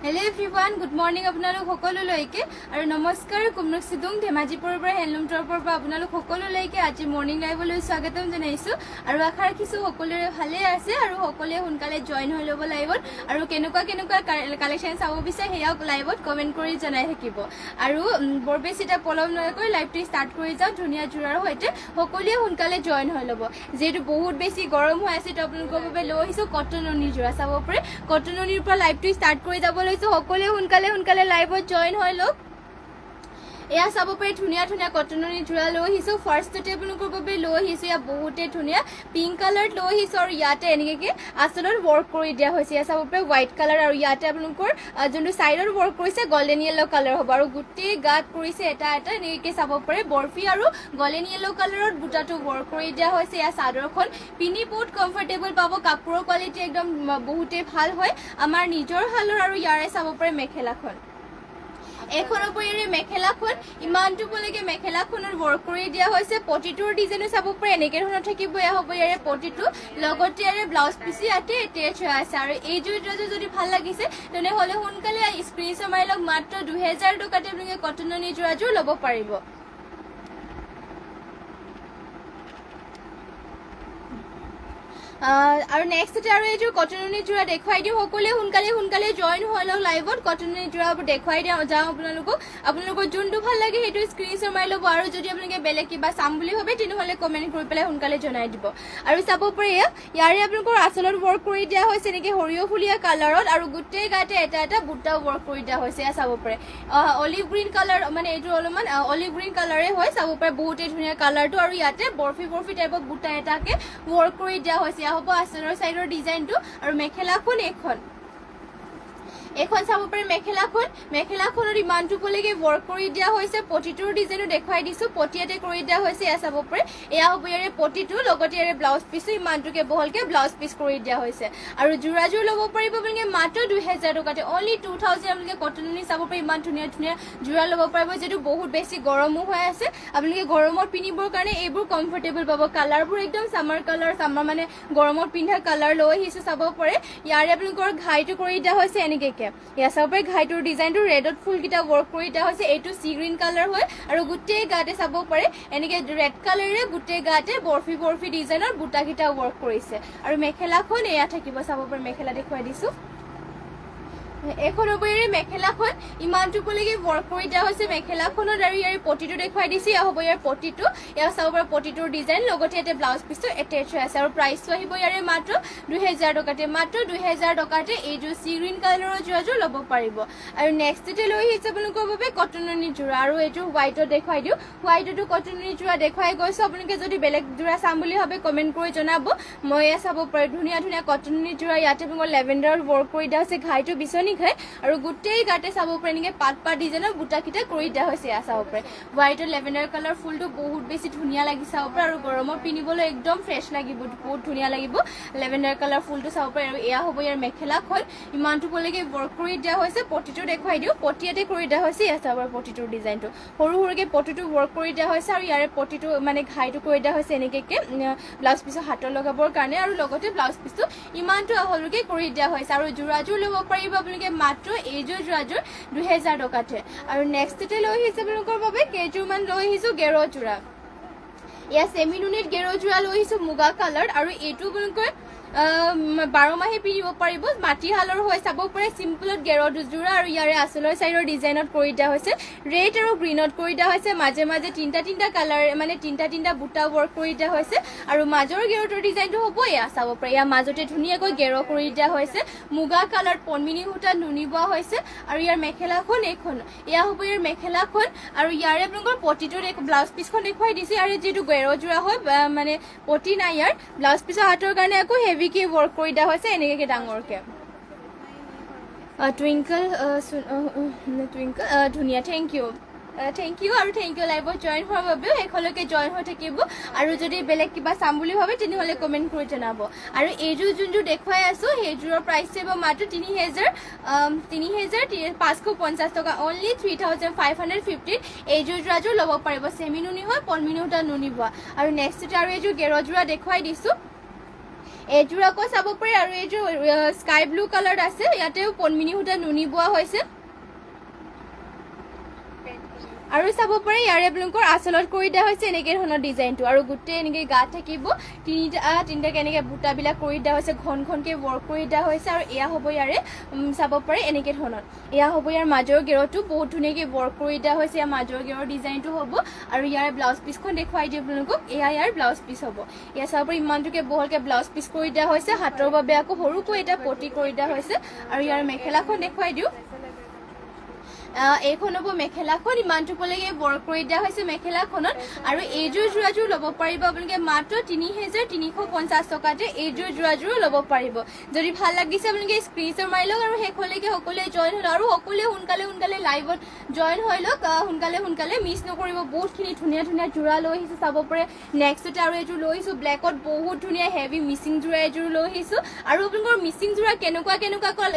Hello everyone, good morning আপোনালোক সকলোলৈকে আৰু নমস্কাৰ কুমনক সিদুং ধেমাজিপুৰৰ পৰা হেণ্ডলুম ট্ৰপৰ পৰা আপোনালোক সকলোলৈকে আজি মৰ্নিং লাইভলৈ স্বাগতম জনাইছো আৰু আশা ৰাখিছো সকলোৰে ভালে আছে আৰু সকলোৱে সোনকালে জয়েন হৈ ল'ব লাইভত আৰু কেনেকুৱা কালেকশ্যন চাব বিচাৰে হেয়া লাইভত কমেন্ট কৰি জনাই থাকিব আৰু বৰ বেছি এটা পলম নকৰি লাইভটো ষ্টাৰ্ট কৰি যাওঁ ধুনীয়া জোৰাৰ সৈতে সকলোৱে সোনকালে জয়েন হৈ ল'ব যেহেতু বহুত বেছি গৰম হৈ আছে তো আপোনালোকৰ বাবে লৈ আহিছো কটননিৰ জোৰা চাব পাৰে কটননিৰ পৰা লাইভটো ষ্টাৰ্ট কৰি যাব সকলে সোনকালে লাইভত জয়েন হৈ লওক এয়া চাব পাৰি ধুনীয়া কটননি জোৰা লৈ আহিছো ফাৰ্ষ্টতে আপোনালোকৰ বাবে লৈ আহিছো ইয়া বহুতে ধুনীয়া পিংক কালাৰ লৈ আহিছো আৰু ইয়াতে এনেকৈ আচলত ৱৰ্ক কৰি দিয়া হৈছে ইয়া চাব পাৰি হোৱাইট কালাৰ আৰু ইয়াতে আপোনালোকৰ যোনটো চাইডত ৱৰ্ক কৰিছে গল্ডেন য়েলো কালাৰ হ'ব আৰু গোটেই গাত কৰিছে এটা এনেকৈ চাব পাৰে বৰফি আৰু গল্ডেন য়েলো কালাৰত বুটাটো ৱৰ্ক কৰি দিয়া হৈছে ইয়া চাদৰখন পিন্ধি বহুত কমফৰ্টেবল পাব কাপোৰৰ কোৱালিটি একদম বহুতেই ভাল হয় আমাৰ নিজৰ হালৰ আৰু ইয়াৰে চাব পাৰে মেখেলাখন এখনৰ পৰে মেখেলাখন ইমানটো পলৈকে মেখেলাখনৰ ৱৰ্ক কৰি দিয়া হৈছে পটিটোৰ ডিজাইনো চাব পাৰে এনেকৈ ধৰণৰ থাকিব এয়া হ'ব ইয়াৰে পটিটো লগতে ইয়াৰে ব্লাউজ পিচি ইয়াতে এটেচ হৈ আছে আৰু এই জোৰটো যদি ভাল লাগিছে তেনেহ'লে সোনকালে স্ক্ৰীনশ্বট মাৰি লওক মাত্ৰ 2000 টকাতে আপোনালোকে কটননি জোৰাযোৰ ল'ব পাৰিব আৰু নেক্সটতে আৰু এইযোৰ কটননি জোৰা দেখুৱাই দিওঁ সকলোৱে সোনকালে জয়েন হৈ লওক লাইভত কটননি জোৰাবোৰ দেখুৱাই যাওঁ আপোনালোকৰ যোনটো ভাল লাগে সেইটো স্ক্ৰীনশ্বট মাৰি ল'ব আৰু যদি আপোনালোকে বেলেগ কিবা চাম বুলি ভাবে তেনেহ'লে কমেণ্ট কৰি পেলাই সোনকালে জনাই দিব আৰু চাব পাৰে ইয়াৰে আপোনালোকৰ আচলত ৱৰ্ক কৰি দিয়া হৈছে এনেকৈ সৰিয়হফুলীয়া কালাৰত আৰু গোটেই গাতে এটা বুটা ৱৰ্ক কৰি দিয়া হৈছে এয়া চাব পাৰে অলিভ গ্ৰীণ কালাৰ মানে এইটো অলপমান অলিভ গ্ৰীণ কালাৰে হয় চাব পাৰে বহুতেই ধুনীয়া কালাৰটো আৰু ইয়াতে বৰফি টাইপৰ বুটা এটাকে ৱৰ্ক কৰি দিয়া হৈছে হ'ব আচলৰ চাইডৰ ডিজাইনটো আৰু মেখেলাখন এখন চাব পাৰে মেখেলাখনৰ ইমানটো পলৈকে ৱৰ্ক কৰি দিয়া হৈছে পটিটোৰ ডিজাইনো দেখুৱাই দিছো পটিয়াতে কৰি দিয়া হৈছে এয়া চাব পাৰে এয়া হ'ব ইয়াৰে পটিটো লগতে ইয়াৰে ব্লাউজ পিচো ইমানটোকে বহলকে ব্লাউজ পিচ কৰি দিয়া হৈছে আৰু জোৰাযোৰ ল'ব পাৰিব আপোনালোকে মাত্ৰ 2000 টকাতে অনলি 2000 আপোনালোকে কটননি চাব পাৰে ইমান ধুনীয়া জোৰা ল'ব পাৰিব যিহেতু বহুত বেছি গৰমো হৈ আছে আপোনালোকে গৰমত পিন্ধিবৰ কাৰণে এইবোৰ কমফৰ্টেবল পাব কালাৰবোৰ একদম চামাৰ মানে গৰমত পিন্ধা কালাৰ লৈ আহিছো চাব পাৰে ইয়াৰে আপোনালোকৰ ঘাইটো কৰি দিয়া হৈছে এনেকৈ ইয়া চাব পাৰে ঘাইটোৰ ডিজাইনটো ৰেডত ফুলকেইটা ৱৰ্ক কৰি দিয়া হৈছে এইটো সি গ্ৰীণ কালাৰ হয় আৰু গোটেই গাতে চাব পাৰে এনেকৈ ৰেড কালাৰে গোটেই গাতে বৰফি ডিজাইনৰ বুটাকেইটা ৱৰ্ক কৰিছে আৰু মেখেলাখন এয়া থাকিব চাব পাৰে মেখেলা দেখুৱাই দিছো এখনৰ পৰে মেখেলাখন ইমানটো পলৈকে ৱৰ্ক কৰি দিয়া হৈছে মেখেলাখনত আৰু ইয়াৰ পটিটো দেখুৱাই দিছে এয়া হ'ব ইয়াৰ পটিটো এয়া চাব পাৰে পটিটোৰ ডিজাইন লগতে ইয়াতে ব্লাউজ পিচটো এটেচ হৈ আছে আৰু প্ৰাইচটো আহিব ইয়াৰে মাত্ৰ 2000 টকাতে মাত্ৰ 2000 টকাতে এইযোৰ সি গ্ৰীণ কালাৰৰ জোৰাযোৰ ল'ব পাৰিব আৰু নেক্সটতে লৈ আহিছে আপোনালোকৰ বাবে কটননি জোৰা আৰু এইযোৰ হোৱাইটত দেখুৱাই দিওঁ হোৱাইটতো কটননি জোৰা দেখুৱাই গৈছো আপোনালোকে যদি বেলেগ জোৰা চাম বুলি ভাবে কমেণ্ট কৰি জনাব মই এয়া চাব পাৰে ধুনীয়া কটননি জোৰা ইয়াতে আপোনালোকৰ লেভেণ্ডাৰত ৱৰ্ক কৰি দিয়া হৈছে ঘাইটো বিচনি খাই আৰু গোটেই গাতে চাব পাৰে এনেকৈ পাত ডিজাইনৰ বুটাকেইটা কৰি দিয়া হৈছে এয়া চাব পাৰে হোৱাইটৰ লেভেণ্ডাৰ কালাৰ ফুলটো বহুত বেছি ধুনীয়া লাগি চাব পাৰে আৰু গৰমত পিন্ধিবলৈ একদম ফ্ৰেছ লাগিব বহুত ধুনীয়া লাগিব লেভেণ্ডাৰ কালাৰ ফুলটো চাব পাৰে আৰু এয়া হ'ব ইয়াৰ মেখেলাখন ইমানটো পলৈকে ৱৰ্ক কৰি দিয়া হৈছে পটিটো দেখুৱাই দিওঁ পটিয়াতে কৰি দিয়া হৈছে এয়া চাব পাৰে পটিটোৰ ডিজাইনটো সৰুকৈ পটিটো ৱৰ্ক কৰি দিয়া হৈছে আৰু ইয়াৰে পটিটো মানে ঘাইটো কৰি দিয়া হৈছে এনেকৈ ব্লাউজ পিচৰ হাতত লগাবৰ কাৰণে আৰু লগতে ব্লাউজ পিচটো ইমানটো আহলকৈ কৰি দিয়া হৈছে আৰু জোৰাযোৰ ল'ব পাৰিব আপোনালোকে মাত্ৰ এইযোৰ জোৰাযোৰ 2000 টকাতে আৰু নেক্সটতে লৈ আহিছে আপোনালোকৰ বাবে কেইযোৰমান লৈ আহিছো গেৰ জোৰা এয়া ছেমি নুনিত গেৰ জোৰা লৈ আহিছো মুগা কালাৰ আৰু এইটো আপোনালোকৰ 12 মাহে পিন্ধিব পাৰিব মাটিশালৰ হৈ চাব পাৰে চিম্পলত গেৰ জোৰা আৰু ইয়াৰে আচলৰ চাইডৰ ডিজাইনত কৰি দিয়া হৈছে ৰেড আৰু গ্ৰীণত কৰি দিয়া হৈছে মাজে তিনিটা কালাৰ মানে তিনিটা বুটা ৱৰ্ক কৰি দিয়া হৈছে আৰু মাজৰ গেৰটোৰ ডিজাইনটো হ'ব এয়া চাব পাৰে ইয়াৰ মাজতে ধুনীয়াকৈ গেৰ কৰি দিয়া হৈছে মুগা কালাৰত পদ্মিনী সূতা নুনি বোৱা হৈছে আৰু ইয়াৰ মেখেলাখন এইখন এয়া হ'ব ইয়াৰ মেখেলাখন আৰু ইয়াৰে আপোনালোকৰ পটিটোৰ ব্লাউজ পিচখন দেখুৱাই দিছে আৰু যিটো গেৰ জোৰা হয় মানে পটি নাই ইয়াৰ ব্লাউজ পিচৰ হাতৰ কাৰণে আকৌ হেভিকে ৱৰ্ক কৰি দিয়া হৈছে এনেকৈ ডাঙৰকে টুইংকল ধুনীয়া থেংক ইউ আৰু থেংক ইউ লাইভত জইন হোৱাৰ বাবেও শেষলৈকে জইন হৈ থাকিব আৰু যদি বেলেগ কিবা চাম বুলি ভাবে তেনেহ'লে কমেণ্ট কৰি জনাব আৰু এইযোৰ যোনযোৰ দেখুৱাই আছো সেইযোৰৰ প্ৰাইচ হ'ব মাত্ৰ 3550 টকা অনলি 3550 এইযোৰ জোৰাযোৰ ল'ব পাৰিব ছেমি নুনি হয় পদ্মিনী সূতা নুনি বোৱা আৰু নেক্সটতে আৰু এইযোৰ গেৰ জোৰা দেখুৱাই দিছো এইযোৰ আকৌ চাব পাৰি আৰু এইযোৰ স্কাই ব্লু কালাৰ আছে ইয়াতেও পনমিনি সূতা নুনি বোৱা হৈছে আৰু চাব পাৰি ইয়াৰে আপোনালোকৰ আচলত কৰি দিয়া হৈছে এনেকে ধৰণৰ ডিজাইনটো আৰু গোটেই এনেকে গাত থাকিব তিনিটা কেনেকে বুটাবিলাক কৰি দিয়া হৈছে ঘন ঘনকে ৱৰ্ক কৰি দিয়া হৈছে আৰু এয়া হ'ব ইয়াৰে চাব পাৰি এনেকে ধৰণৰ এয়া হ'ব ইয়াৰ মাজৰ গেৰটো বহুত ধুনীয়াকে ৱৰ্ক কৰি দিয়া হৈছে ইয়াৰ মাজৰ গেৰৰ ডিজাইনটো হ'ব আৰু ইয়াৰে ব্লাউজ পিচখন দেখুৱাই দিওঁ আপোনালোকক এয়া ইয়াৰ ব্লাউজ পিচ হ'ব এয়া চাব পাৰি ইমানটোকে বহলকে ব্লাউজ পিচ কৰি দিয়া হৈছে হাতৰ বাবে আকৌ সৰুকৈ এটা পটি কৰি দিয়া হৈছে আৰু ইয়াৰ মেখেলাখন দেখুৱাই দিওঁ এইখন হ'ব মেখেলাখন ইমানটোলৈকে ৱৰ্ক কৰি দিয়া হৈছে মেখেলাখনত আৰু এইযোৰ যোৰাযোৰ ল'ব পাৰিব আপোনালোকে মাত্ৰ ৩,৩৫০ টকাতে এইযোৰ যোৰাযোৰো ল'ব পাৰিব যদি ভাল লাগিছে আপোনালোকে স্ক্ৰীনশ্বট মাৰি লওক আৰু শেষলৈকে সকলোৱে জইন হ'ল আৰু সকলোৱে সোনকালে লাইভত জইন হৈ লওক সোনকালে মিছ নকৰিব বহুতখিনি ধুনীয়া ধুনীয়া যোৰা লৈ আহিছোঁ চাব পাৰে নেক্সটতে আৰু এইযোৰ লৈ আহিছোঁ ব্লেকত বহুত ধুনীয়া হেভি মিচিং যোৰা এযোৰ লৈ আহিছোঁ আৰু আপোনালোকৰ মিচিং যোৰা কেনেকুৱা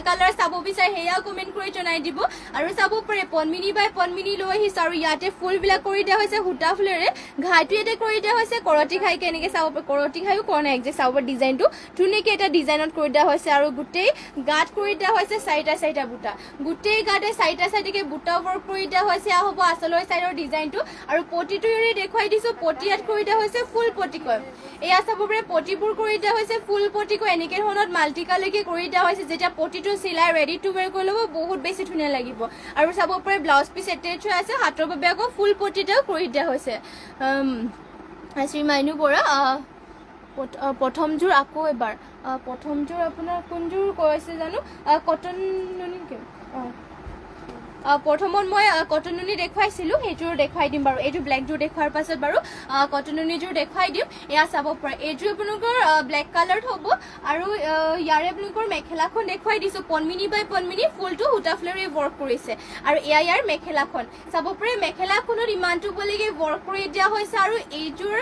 কালাৰ চাব বিচাৰে সেয়াও কমেণ্ট কৰি জনাই দিব আৰু চাব পাৰে পনমিনি বাই পনমিনি লৈ আহিছোঁ আৰু ইয়াতে ফুলবিলাক কৰি দিয়া হৈছে সূতা ফুলেৰে ঘাইটো ইয়াতে কৰি দিয়া হৈছে কৰতি খাইকে এনেকে চাব পাৰে কৰতি খাইও কৰা নাই একজেক্ট চাব পাৰে ডিজাইনটো ধুনীয়াকে এটা ডিজাইনত কৰি দিয়া হৈছে আৰু গোটেই গাত কৰি দিয়া হৈছে চাৰিটা বুটা গোটেই গাতে চাৰিটাকে বুটা ৱৰ্ক কৰি দিয়া হৈছে এয়া হ'ব আচলৰ চাইডৰ ডিজাইনটো আৰু পটিটো ইয়াৰে দেখুৱাই দিছোঁ পটি ইয়াত কৰি দিয়া হৈছে ফুল পটিকৈ এয়া চাব পাৰে পটিবোৰ কৰি দিয়া হৈছে ফুল পটিকৈ এনেকে ধৰণত মাল্টি কালাৰকে কৰি দিয়া হৈছে যেতিয়া পটিটো চিলাই ৰেডি টু ৱেৰ কৰি ল'ব বহুত বেছি ধুনীয়া লাগিব আৰু চাব পাৰে ব্লাউজ পিচ এটেচ হৈ আছে হাতৰ বাবে আকৌ ফুল পটিটাও কৰি দিয়া হৈছে শ্ৰী মাইনু বৰা প্ৰথমযোৰ আকৌ এবাৰ প্ৰথমযোৰ আপোনাৰ কোনযোৰ কৈছে জানো কটন নুনি প্ৰথমত মই কটন নুনি দেখুৱাইছিলোঁ সেইযোৰ দেখুৱাই দিম বাৰু এইযোৰ ব্লেকযোৰ দেখুৱাৰ পাছত বাৰু কটন নুনিযোৰ দেখুৱাই দিম এয়া চাব পাৰে এইযোৰ আপোনালোকৰ ব্লেক কালাৰত হ'ব আৰু ইয়াৰে আপোনালোকৰ মেখেলাখন দেখুৱাই দিছোঁ পনমিনি বাই পনমিনি ফুলটো সূতা ফুলেৰে ৱৰ্ক কৰিছে আৰু এয়া ইয়াৰ মেখেলাখন চাব পাৰে মেখেলাখনত ইমানটোলৈকে ৱৰ্ক কৰি দিয়া হৈছে আৰু এইযোৰ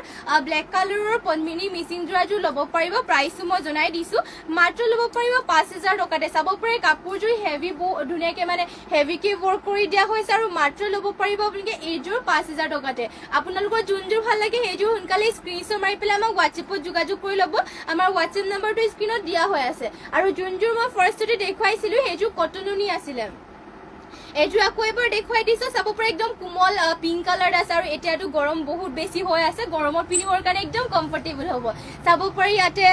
ব্লেক কালাৰৰ পনমিনি মিচিং যোৰাযোৰ ল'ব পাৰিব প্ৰাইচটো মই জনাই দিছোঁ মাত্ৰ ল'ব পাৰিব 5,000 টকাতে চাব পাৰে কাপোৰযোৰ হেভি ধুনীয়াকৈ মানে হেভিকে ৱৰ্ক কৰি দিয়া হৈছে আৰু মাত্ৰ ল'ব পাৰিব আপোনালোকে এইযোৰ 5,000 টকাতে আপোনালোকৰ যোনযোৰ ভাল লাগে সেইযোৰ সোনকালে স্ক্ৰীনশ্বট মাৰি পেলাই আমাক হোৱাটছএপত যোগাযোগ কৰি ল'ব আমাৰ হোৱাটছএপ নাম্বাৰটো স্ক্ৰীনত দিয়া হৈ আছে আৰু যোনযোৰ মই ফাৰ্ষ্টতে দেখুৱাইছিলোঁ সেইযোৰ কটন নুনি আছিলে এইযোৰ আকৌ এবাৰ দেখুৱাই দিছোঁ চাব পাৰে একদম কোমল পিংক কালাৰ আছে আৰু এতিয়াতো গৰম বহুত বেছি হৈ আছে গৰমত পিন্ধিবৰ কাৰণে একদম কমফৰ্টেবল হ'ব চাব পাৰে ইয়াতে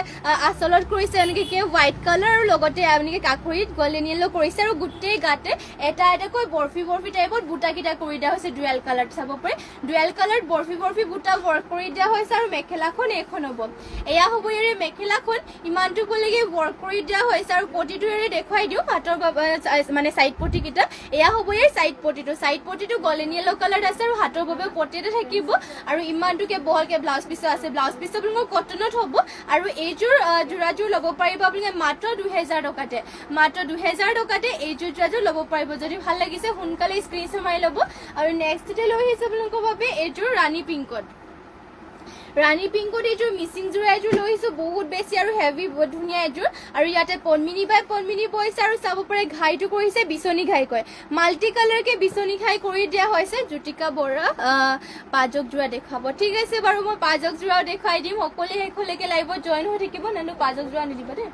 আচলত কৰিছে এনেকৈ হোৱাইট কালাৰ আৰু লগতে এনেকৈ কাষৰিত গল্ডেন য়েল্লো কৰিছে আৰু গোটেই গাতে এটাকৈ বৰফি টাইপত বুটাকেইটা কৰি দিয়া হৈছে ডুৱেল কালাৰ চাব পাৰে ডুৱেল কালাৰত বৰফি বুটা ৱৰ্ক কৰি দিয়া হৈছে আৰু মেখেলাখন এইখন হ'ব এয়া হ'ব ইয়াৰে মেখেলাখন ইমানটোলৈকে ৱৰ্ক কৰি দিয়া হৈছে আৰু পটিটো ইয়াৰে দেখুৱাই দিওঁ হাতৰ মানে চাইড পটিকেইটা এয়া হ'ব ইয়াৰ চাইড পটিটো গল্ডেন য়েল্লো কালাৰ আছে আৰু হাতৰ বাবে পটি এটা থাকিব আৰু ইমানটোকে বহলকে ব্লাউজ পিচো আছে ব্লাউজ পিচ আপোনালোকৰ কটনত হ'ব আৰু এইযোৰ যোৰাযোৰ ল'ব পাৰিব আপোনালোকে মাত্ৰ 2,000 টকাতে এইযোৰ যোৰাযোৰ ল'ব পাৰিব যদি ভাল লাগিছে সোনকালে স্ক্ৰীনশ্বট মাৰি ল'ব আৰু নেক্সটতে লৈ আহিছে আপোনালোকৰ বাবে এইযোৰ ৰাণী পিংকত এইযোৰ মিচিং যোৰা এযোৰ লৈ আহিছোঁ বহুত বেছি আৰু হেভি বহুত ধুনীয়া এযোৰ আৰু ইয়াতে পনমিনি বাই পনমিনি বৈছে আৰু চাব পাৰে ঘাইটো কৰিছে বিচনী ঘাই কয় মাল্টি কালাৰকে বিচনী ঘাই কৰি দিয়া হৈছে জ্যোতিকা বৰা পাজক যোৰা দেখুৱাব ঠিক আছে বাৰু মই পাজক যোৰাও দেখুৱাই দিম সকলোৱে শেষলৈকে লাইভত জইন হৈ থাকিব নানো পাজক যোৰা নিদিব দেই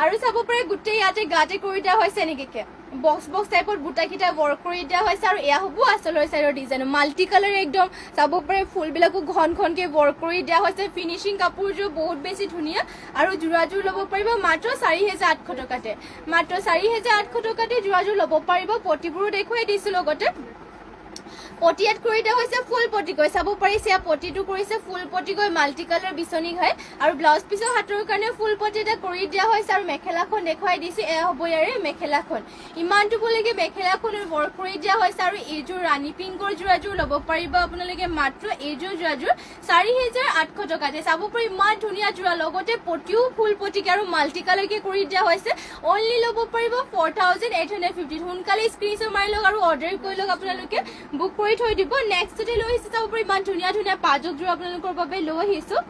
আৰু চাব পাৰে গোটেই ইয়াতে গাতে কৰি দিয়া হৈছে এনেকৈ বক্স টাইপত বুটাকেইটা ৱৰ্ক কৰি দিয়া হৈছে আৰু এয়া হ'ব আচলৰ চাইডৰ ডিজাইন মাল্টি কালাৰ একদম চাব পাৰে ফুলবিলাকো ঘনকে ৱৰ্ক কৰি দিয়া হৈছে ফিনিচিং কাপোৰযোৰ বহুত বেছি ধুনীয়া আৰু যোৰাযোৰ ল'ব পাৰিব মাত্ৰ 4,800 টকাতে যোৰাযোৰ ল'ব পাৰিব পটিবোৰো দেখুৱাই দিছোঁ লগতে পটি ইয়াত কৰি দিয়া হৈছে ফুল পটিকৈ চাব পাৰিছে পটিটো কৰিছে ফুল পটিকৈ মাল্টি কালাৰ বিচনী ঘাই আৰু ব্লাউজ পিচৰ হাতৰ কাৰণে ফুল পটি এটা কৰি দিয়া হৈছে আৰু মেখেলাখন দেখুৱাই দিছে এয়া হ'ব ইয়াৰে মেখেলাখন ইমানটোলৈকে মেখেলাখনৰ ৱৰ্ক কৰি দিয়া হৈছে আৰু এইযোৰ ৰাণী পিংকৰ যোৰাযোৰ ল'ব পাৰিব আপোনালোকে মাত্ৰ এইযোৰ যোৰাযোৰ 4,800 টকাতে চাব পাৰি ইমান ধুনীয়া যোৰা লগতে পটিও ফুল পটিকে আৰু মাল্টি কালাৰকে কৰি দিয়া হৈছে অনলি ল'ব পাৰিব 4,850 সোনকালে স্ক্ৰীনশ্বট মাৰি লওক আৰু অৰ্ডাৰ কৰি লওক আপোনালোকে বুক কৰি থৈ দিব নেক্সটতে লৈ আহিছোঁ চাব পাৰি ইমান ধুনীয়া পাজক যোৰা আপোনালোকৰ বাবে লৈ আহিছোঁ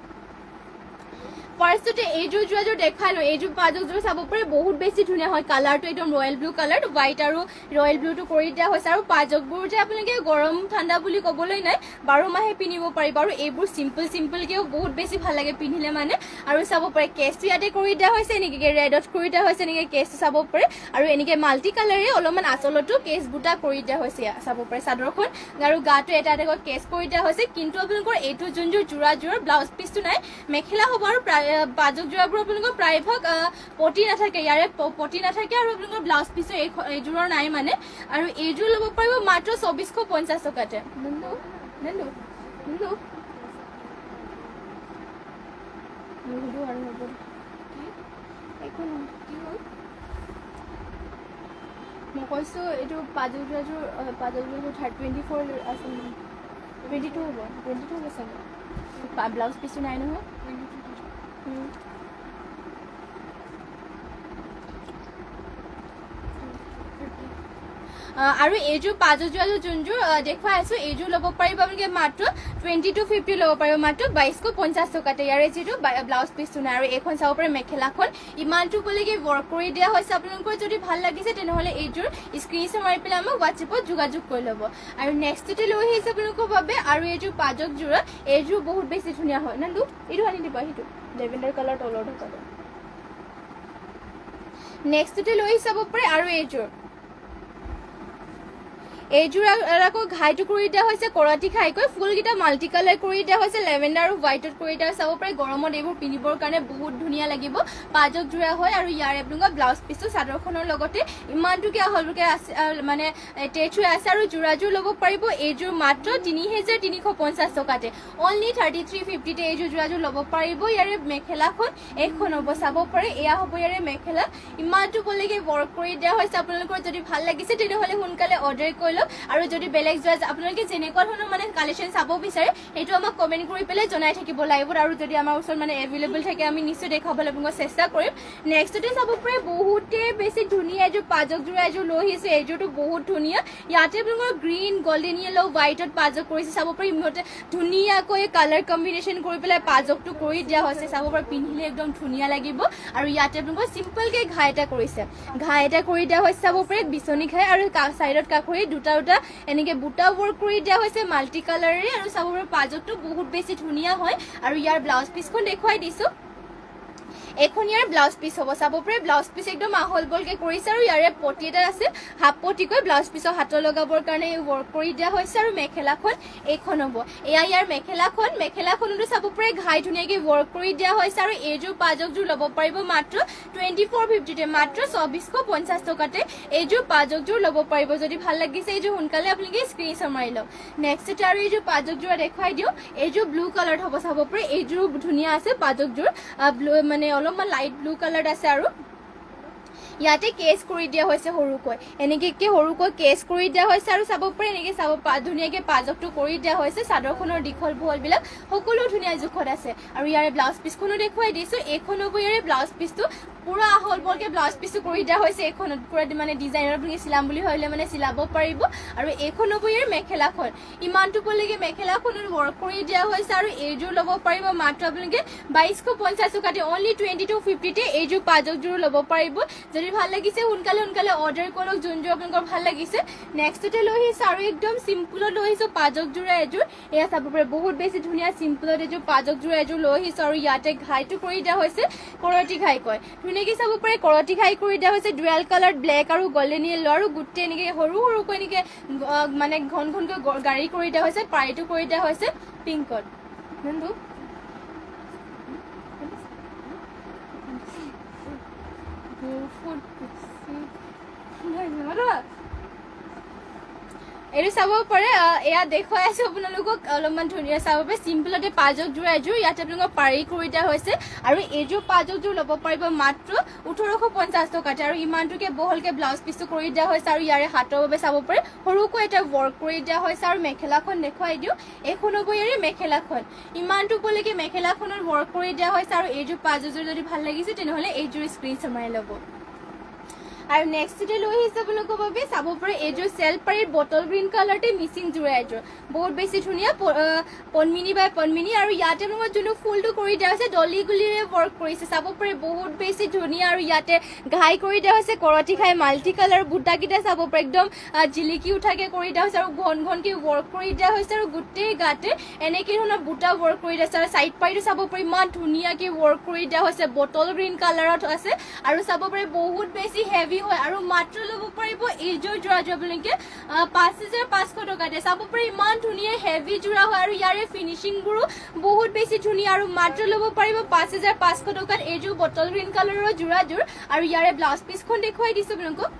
ফাৰ্ষ্টতে এইযোৰ যোৱাযোৰ দেখাই লওঁ এইযোৰ পাজকযোৰ চাব পাৰে বহুত বেছি ধুনীয়া হয় কালাৰটো একদম ৰয়েল ব্লু কালাৰ হোৱাইট আৰু ৰয়েল ব্লুটো কৰি দিয়া হৈছে আৰু পাজকবোৰ যে আপোনালোকে গৰম ঠাণ্ডা বুলি ক'বলৈ নাই 12 মাহে পিন্ধিব পাৰিব আৰু এইবোৰ চিম্পলকেও বহুত বেছি ভাল লাগে পিন্ধিলে মানে আৰু চাব পাৰে কেছটো ইয়াতে কৰি দিয়া হৈছে এনেকৈ ৰেডত কৰি দিয়া হৈছে এনেকৈ কেছটো চাব পাৰে আৰু এনেকৈ মাল্টি কালাৰে অলপমান আচলতো কেছ বুটা কৰি দিয়া হৈছে চাব পাৰে চাদৰখন আৰু গাটো এটা এটাকৈ কেছ কৰি দিয়া হৈছে কিন্তু আপোনালোকৰ এইটো যোনযোৰ যোৰাযোৰৰ ব্লাউজ পিচটো নাই মেখেলা হ'ব আৰু পাজক যোৰাবোৰ আপোনালোকৰ প্ৰায়ভাগ পটি নাথাকে ইয়াৰে পটি নাথাকে আৰু আপোনালোকৰ ব্লাউজ পিচো এইযোৰৰ নাই মানে আৰু এইযোৰ ল'ব পাৰিব মাত্ৰ 2450 টকাতে মই কৈছোঁ এইটো পাজক যোৰাযোৰ 24 আছে 22 হ'ব 22 হ'ব চাগে ব্লাউজ পিচো নাই নহয় আৰু এইযোৰ পাজক যোৰাযোৰ যোনযোৰ দেখুৱাই আছো এইযোৰ ল'ব পাৰিব আপোনালোকে মাত্ৰ 2250 ল'ব পাৰিব মাত্ৰ 2250 টকাতে ইয়াৰে যিটো ব্লাউজ পিচটো নাই আৰু এইখন চাব পাৰে মেখেলাখন ইমানটো ক'লেকে ৱৰ্ক কৰি দিয়া হৈছে আপোনালোকৰ যদি ভাল লাগিছে তেনেহ'লে এইযোৰ স্ক্ৰীনশ্বট মাৰি পেলাই আমাক হোৱাটছএপত যোগাযোগ কৰি ল'ব আৰু নেক্সটতে লৈ আহিছে আপোনালোকৰ বাবে আৰু এইযোৰ পাজক যোৰা এইযোৰ বহুত বেছি ধুনীয়া হয় নান্দু এইটো আনি দিবা সেইটো লেভেণ্ডাৰ কালাৰ তলৰ কালাৰ নেক্সটতে লৈ চাব পাৰে আৰু এইযোৰ আকৌ ঘাইটো কৰি দিয়া হৈছে কৰাটি ঘাইকৈ ফুলকেইটা মাল্টি কালাৰ কৰি দিয়া হৈছে লেভেণ্ডাৰ আৰু হোৱাইটত কৰি দিয়া চাব পাৰে গৰমত এইবোৰ পিন্ধিবৰ কাৰণে বহুত ধুনীয়া লাগিব পাজক যোৰা হয় আৰু ইয়াৰে আপোনালোকৰ ব্লাউজ পিচটো চাদৰখনৰ লগতে ইমানটোকে আহলকে আছে মানে টেচ হৈ আছে আৰু যোৰাযোৰ ল'ব পাৰিব এইযোৰ মাত্ৰ 3350 টকাতে অনলি 3350তে এইযোৰ যোৰাযোৰ ল'ব পাৰিব ইয়াৰে মেখেলাখন এখন হ'ব চাব পাৰে এয়া হ'ব ইয়াৰে মেখেলা ইমানটো ক'লেকে ৱৰ্ক কৰি দিয়া হৈছে আপোনালোকৰ যদি ভাল লাগিছে তেনেহ'লে সোনকালে অৰ্ডাৰ কৰি আৰু যদি বেলেগ যোৱা আপোনালোকে যেনেকুৱা ধৰণৰ মানে কালেকশ্যন চাব বিচাৰে সেইটো আমাক কমেণ্ট কৰি পেলাই জনাই থাকিব লাগিব আৰু যদি আমাৰ ওচৰত মানে এভেইলেবল থাকে আমি নিশ্চয় দেখাবলৈ আপোনালোকক চেষ্টা কৰিম নেক্সটতে চাব পাৰে বহুতে বেছি ধুনীয়া এযোৰ পাজক যোৰা এযোৰ লৈ আহিছে এইযোৰটো বহুত ধুনীয়া ইয়াতে আপোনালোকৰ গ্ৰীণ গল্ডেন য়েলো হোৱাইটত পাজক কৰিছে চাব পাৰে ইহঁতে ধুনীয়াকৈ কালাৰ কম্বিনেশ্যন কৰি পেলাই পাজকটো কৰি দিয়া হৈছে চাব পাৰে পিন্ধিলে একদম ধুনীয়া লাগিব আৰু ইয়াতে আপোনালোকৰ চিম্পলকৈ ঘাই এটা কৰিছে ঘাই এটা কৰি দিয়া হৈছে চাব পাৰে বিচনী ঘাই আৰু চাইডত কাষৰী দুটা এনেকে বুটা ৱৰ্ক কৰি দিয়া হৈছে মাল্টি কালাৰে আৰু চাব পাৰে পাজকটো বহুত বেছি ধুনীয়া হয় আৰু ইয়াৰ ব্লাউজ পিচখন দেখুৱাই দিছো এখন ইয়াৰ ব্লাউজ পিচ হ'ব চাব পাৰে ব্লাউজ পিচ একদম আহল বলকে কৰিছে আৰু ইয়াৰে পটি এটা আছে হাফ পটিকৈ ব্লাউজ পিচৰ হাতৰ লগাবৰ কাৰণে ৱৰ্ক কৰি দিয়া হৈছে আৰু মেখেলাখন এইখন হ'ব এয়া ইয়াৰ মেখেলাখনতো চাব পাৰে ঘাই ধুনীয়াকৈ ৱৰ্ক কৰি দিয়া হৈছে আৰু এইযোৰ পাজকযোৰ ল'ব পাৰিব মাত্ৰ 2450তে মাত্ৰ 2450 টকাতে এইযোৰ পাজকযোৰ ল'ব পাৰিব যদি ভাল লাগিছে এইযোৰ সোনকালে আপোনালোকে স্ক্ৰীনশ্বট মাৰি লওক নেক্সটতে আৰু এইযোৰ পাজকযোৰ দেখুৱাই দিওঁ এইযোৰ ব্লু কালাৰত হ'ব চাব পাৰে এইযোৰ ধুনীয়া আছে পাজকযোৰ ব্লু মানে অলপমান লাইট ব্লু কালাৰ আছে আৰু ইয়াতে কেছ কৰি দিয়া হৈছে সৰুকৈ এনেকৈ সৰুকৈ কেছ কৰি দিয়া হৈছে আৰু চাব পাৰে এনেকৈ ধুনীয়াকৈ পাজকটো কৰি দিয়া হৈছে চাদৰখনৰ দীঘল বহলবিলাক সকলো ধুনীয়া জোখত আছে আৰু ইয়াৰে ব্লাউজ পিচখনো দেখুৱাই দিছোঁ এইখন হ'ব ইয়াৰে ব্লাউজ পিচটো পুৰা আহল বলকে ব্লাউজ পিচটো কৰি দিয়া হৈছে এইখনত পুৰা মানে ডিজাইনৰ আপোনালোকে চিলাম বুলি ভাবিলে মানে চিলাব পাৰিব আৰু এইখন হ'ব ইয়াৰ মেখেলাখন ইমানটো ক'লেকে মেখেলাখনত ৱৰ্ক কৰি দিয়া হৈছে আৰু এইযোৰ ল'ব পাৰিব মাত্ৰ আপোনালোকে 2250 টকাতে অনলি 2250তে এইযোৰ পাজকযোৰ ল'ব পাৰিব যদি ভাল লাগিছে সোনকালে অৰ্ডাৰ কৰক যোনযোৰ আপোনালোকৰ ভাল লাগিছে নেক্সটতে লৈ আহিছোঁ আৰু একদম চিম্পলত লৈ আহিছোঁ পাজকযোৰা এযোৰ এয়া চাব পাৰে বহুত বেছি ধুনীয়া চিম্পলত এযোৰ পাজকযোৰা এযোৰ লৈ আহিছোঁ আৰু ইয়াতে ঘাইটো কৰি দিয়া হৈছে কৰতি ঘাই কয় ধুনীয়াকৈ চাব পাৰে কৰতি ঘাই কৰি দিয়া হৈছে ডুৱেল কালাৰ ব্লেক আৰু গল্ডেন য়েলো আৰু গোটেই এনেকৈ সৰুকৈ এনেকৈ মানে ঘনকৈ গাড়ী কৰি দিয়া হৈছে পাৰীটো কৰি দিয়া হৈছে পিংকত এইটো চাব পাৰে এয়া দেখুৱাই আছো আপোনালোকক অলপমান ধুনীয়া চাব পাৰে চিম্পলতে পাজকযোৰ এযোৰ ইয়াতে আপোনালোকক পাৰি কৰি দিয়া হৈছে আৰু এইযোৰ পাজকযোৰ ল'ব পাৰিব মাত্ৰ 1850 টকাতে আৰু ইমানটোকে বহলকে ব্লাউজ পিচটো কৰি দিয়া হৈছে আৰু ইয়াৰে হাতৰ বাবে চাব পাৰে সৰুকৈ এটা ৱৰ্ক কৰি দিয়া হৈছে আৰু মেখেলাখন দেখুৱাই দিওঁ এইখন হ'ব ইয়াৰে মেখেলাখন ইমানটো ক'লেকে মেখেলাখনৰ ৱৰ্ক কৰি দিয়া হৈছে আৰু এইযোৰ পাজকযোৰ যদি ভাল লাগিছে তেনেহ'লে এইযোৰ স্ক্ৰীনশ্বট মাৰি ল'ব আৰু নেক্সটতে লৈ আহিছে আপোনালোকৰ বাবে চাব পাৰে এইযোৰ চেল্ফ পাৰীৰ বটল গ্ৰীণ কালাৰতে মিচিং যোৰা এযোৰ বহুত বেছি ধুনীয়া পনমিনি বাই পনমিনি আৰু ইয়াতে আপোনালোকৰ যোনটো ফুলটো কৰি দিয়া হৈছে ডলি গুলিৰে ৱৰ্ক কৰিছে চাব পাৰে বহুত বেছি ধুনীয়া আৰু ইয়াতে ঘাই কৰি দিয়া হৈছে কৰতি খাই মাল্টি কালাৰ বুটাকেইটা চাব পাৰে একদম জিলিকি উঠাকে কৰি দিয়া হৈছে আৰু ঘন ঘনকে ৱৰ্ক কৰি দিয়া হৈছে আৰু গোটেই গাতে এনেকে ধৰণৰ বুটা ৱৰ্ক কৰি দিয়া হৈছে আৰু চাইড পাৰীটো চাব পাৰে ইমান ধুনীয়াকে ৱৰ্ক কৰি দিয়া হৈছে বটল গ্ৰীণ কালাৰত আছে আৰু চাব পাৰে বহুত বেছি হেভি হয় আৰু মাত্ৰ ল'ব পাৰিব এইযোৰ যোৰাযোৰ আপোনালোকে ৫,৫০০ টকাতে চাব পাৰে ইমান ধুনীয়া হেভি যোৰা হয় আৰু ইয়াৰে ফিনিচিংবোৰো বহুত বেছি ধুনীয়া আৰু মাত্ৰ ল'ব পাৰিব ৫,৫০০ টকাত এইযোৰ বটল গ্ৰীণ কালাৰৰ যোৰাযোৰ আৰু ইয়াৰে ব্লাউজ পিচখন দেখুৱাই দিছো আপোনালোকক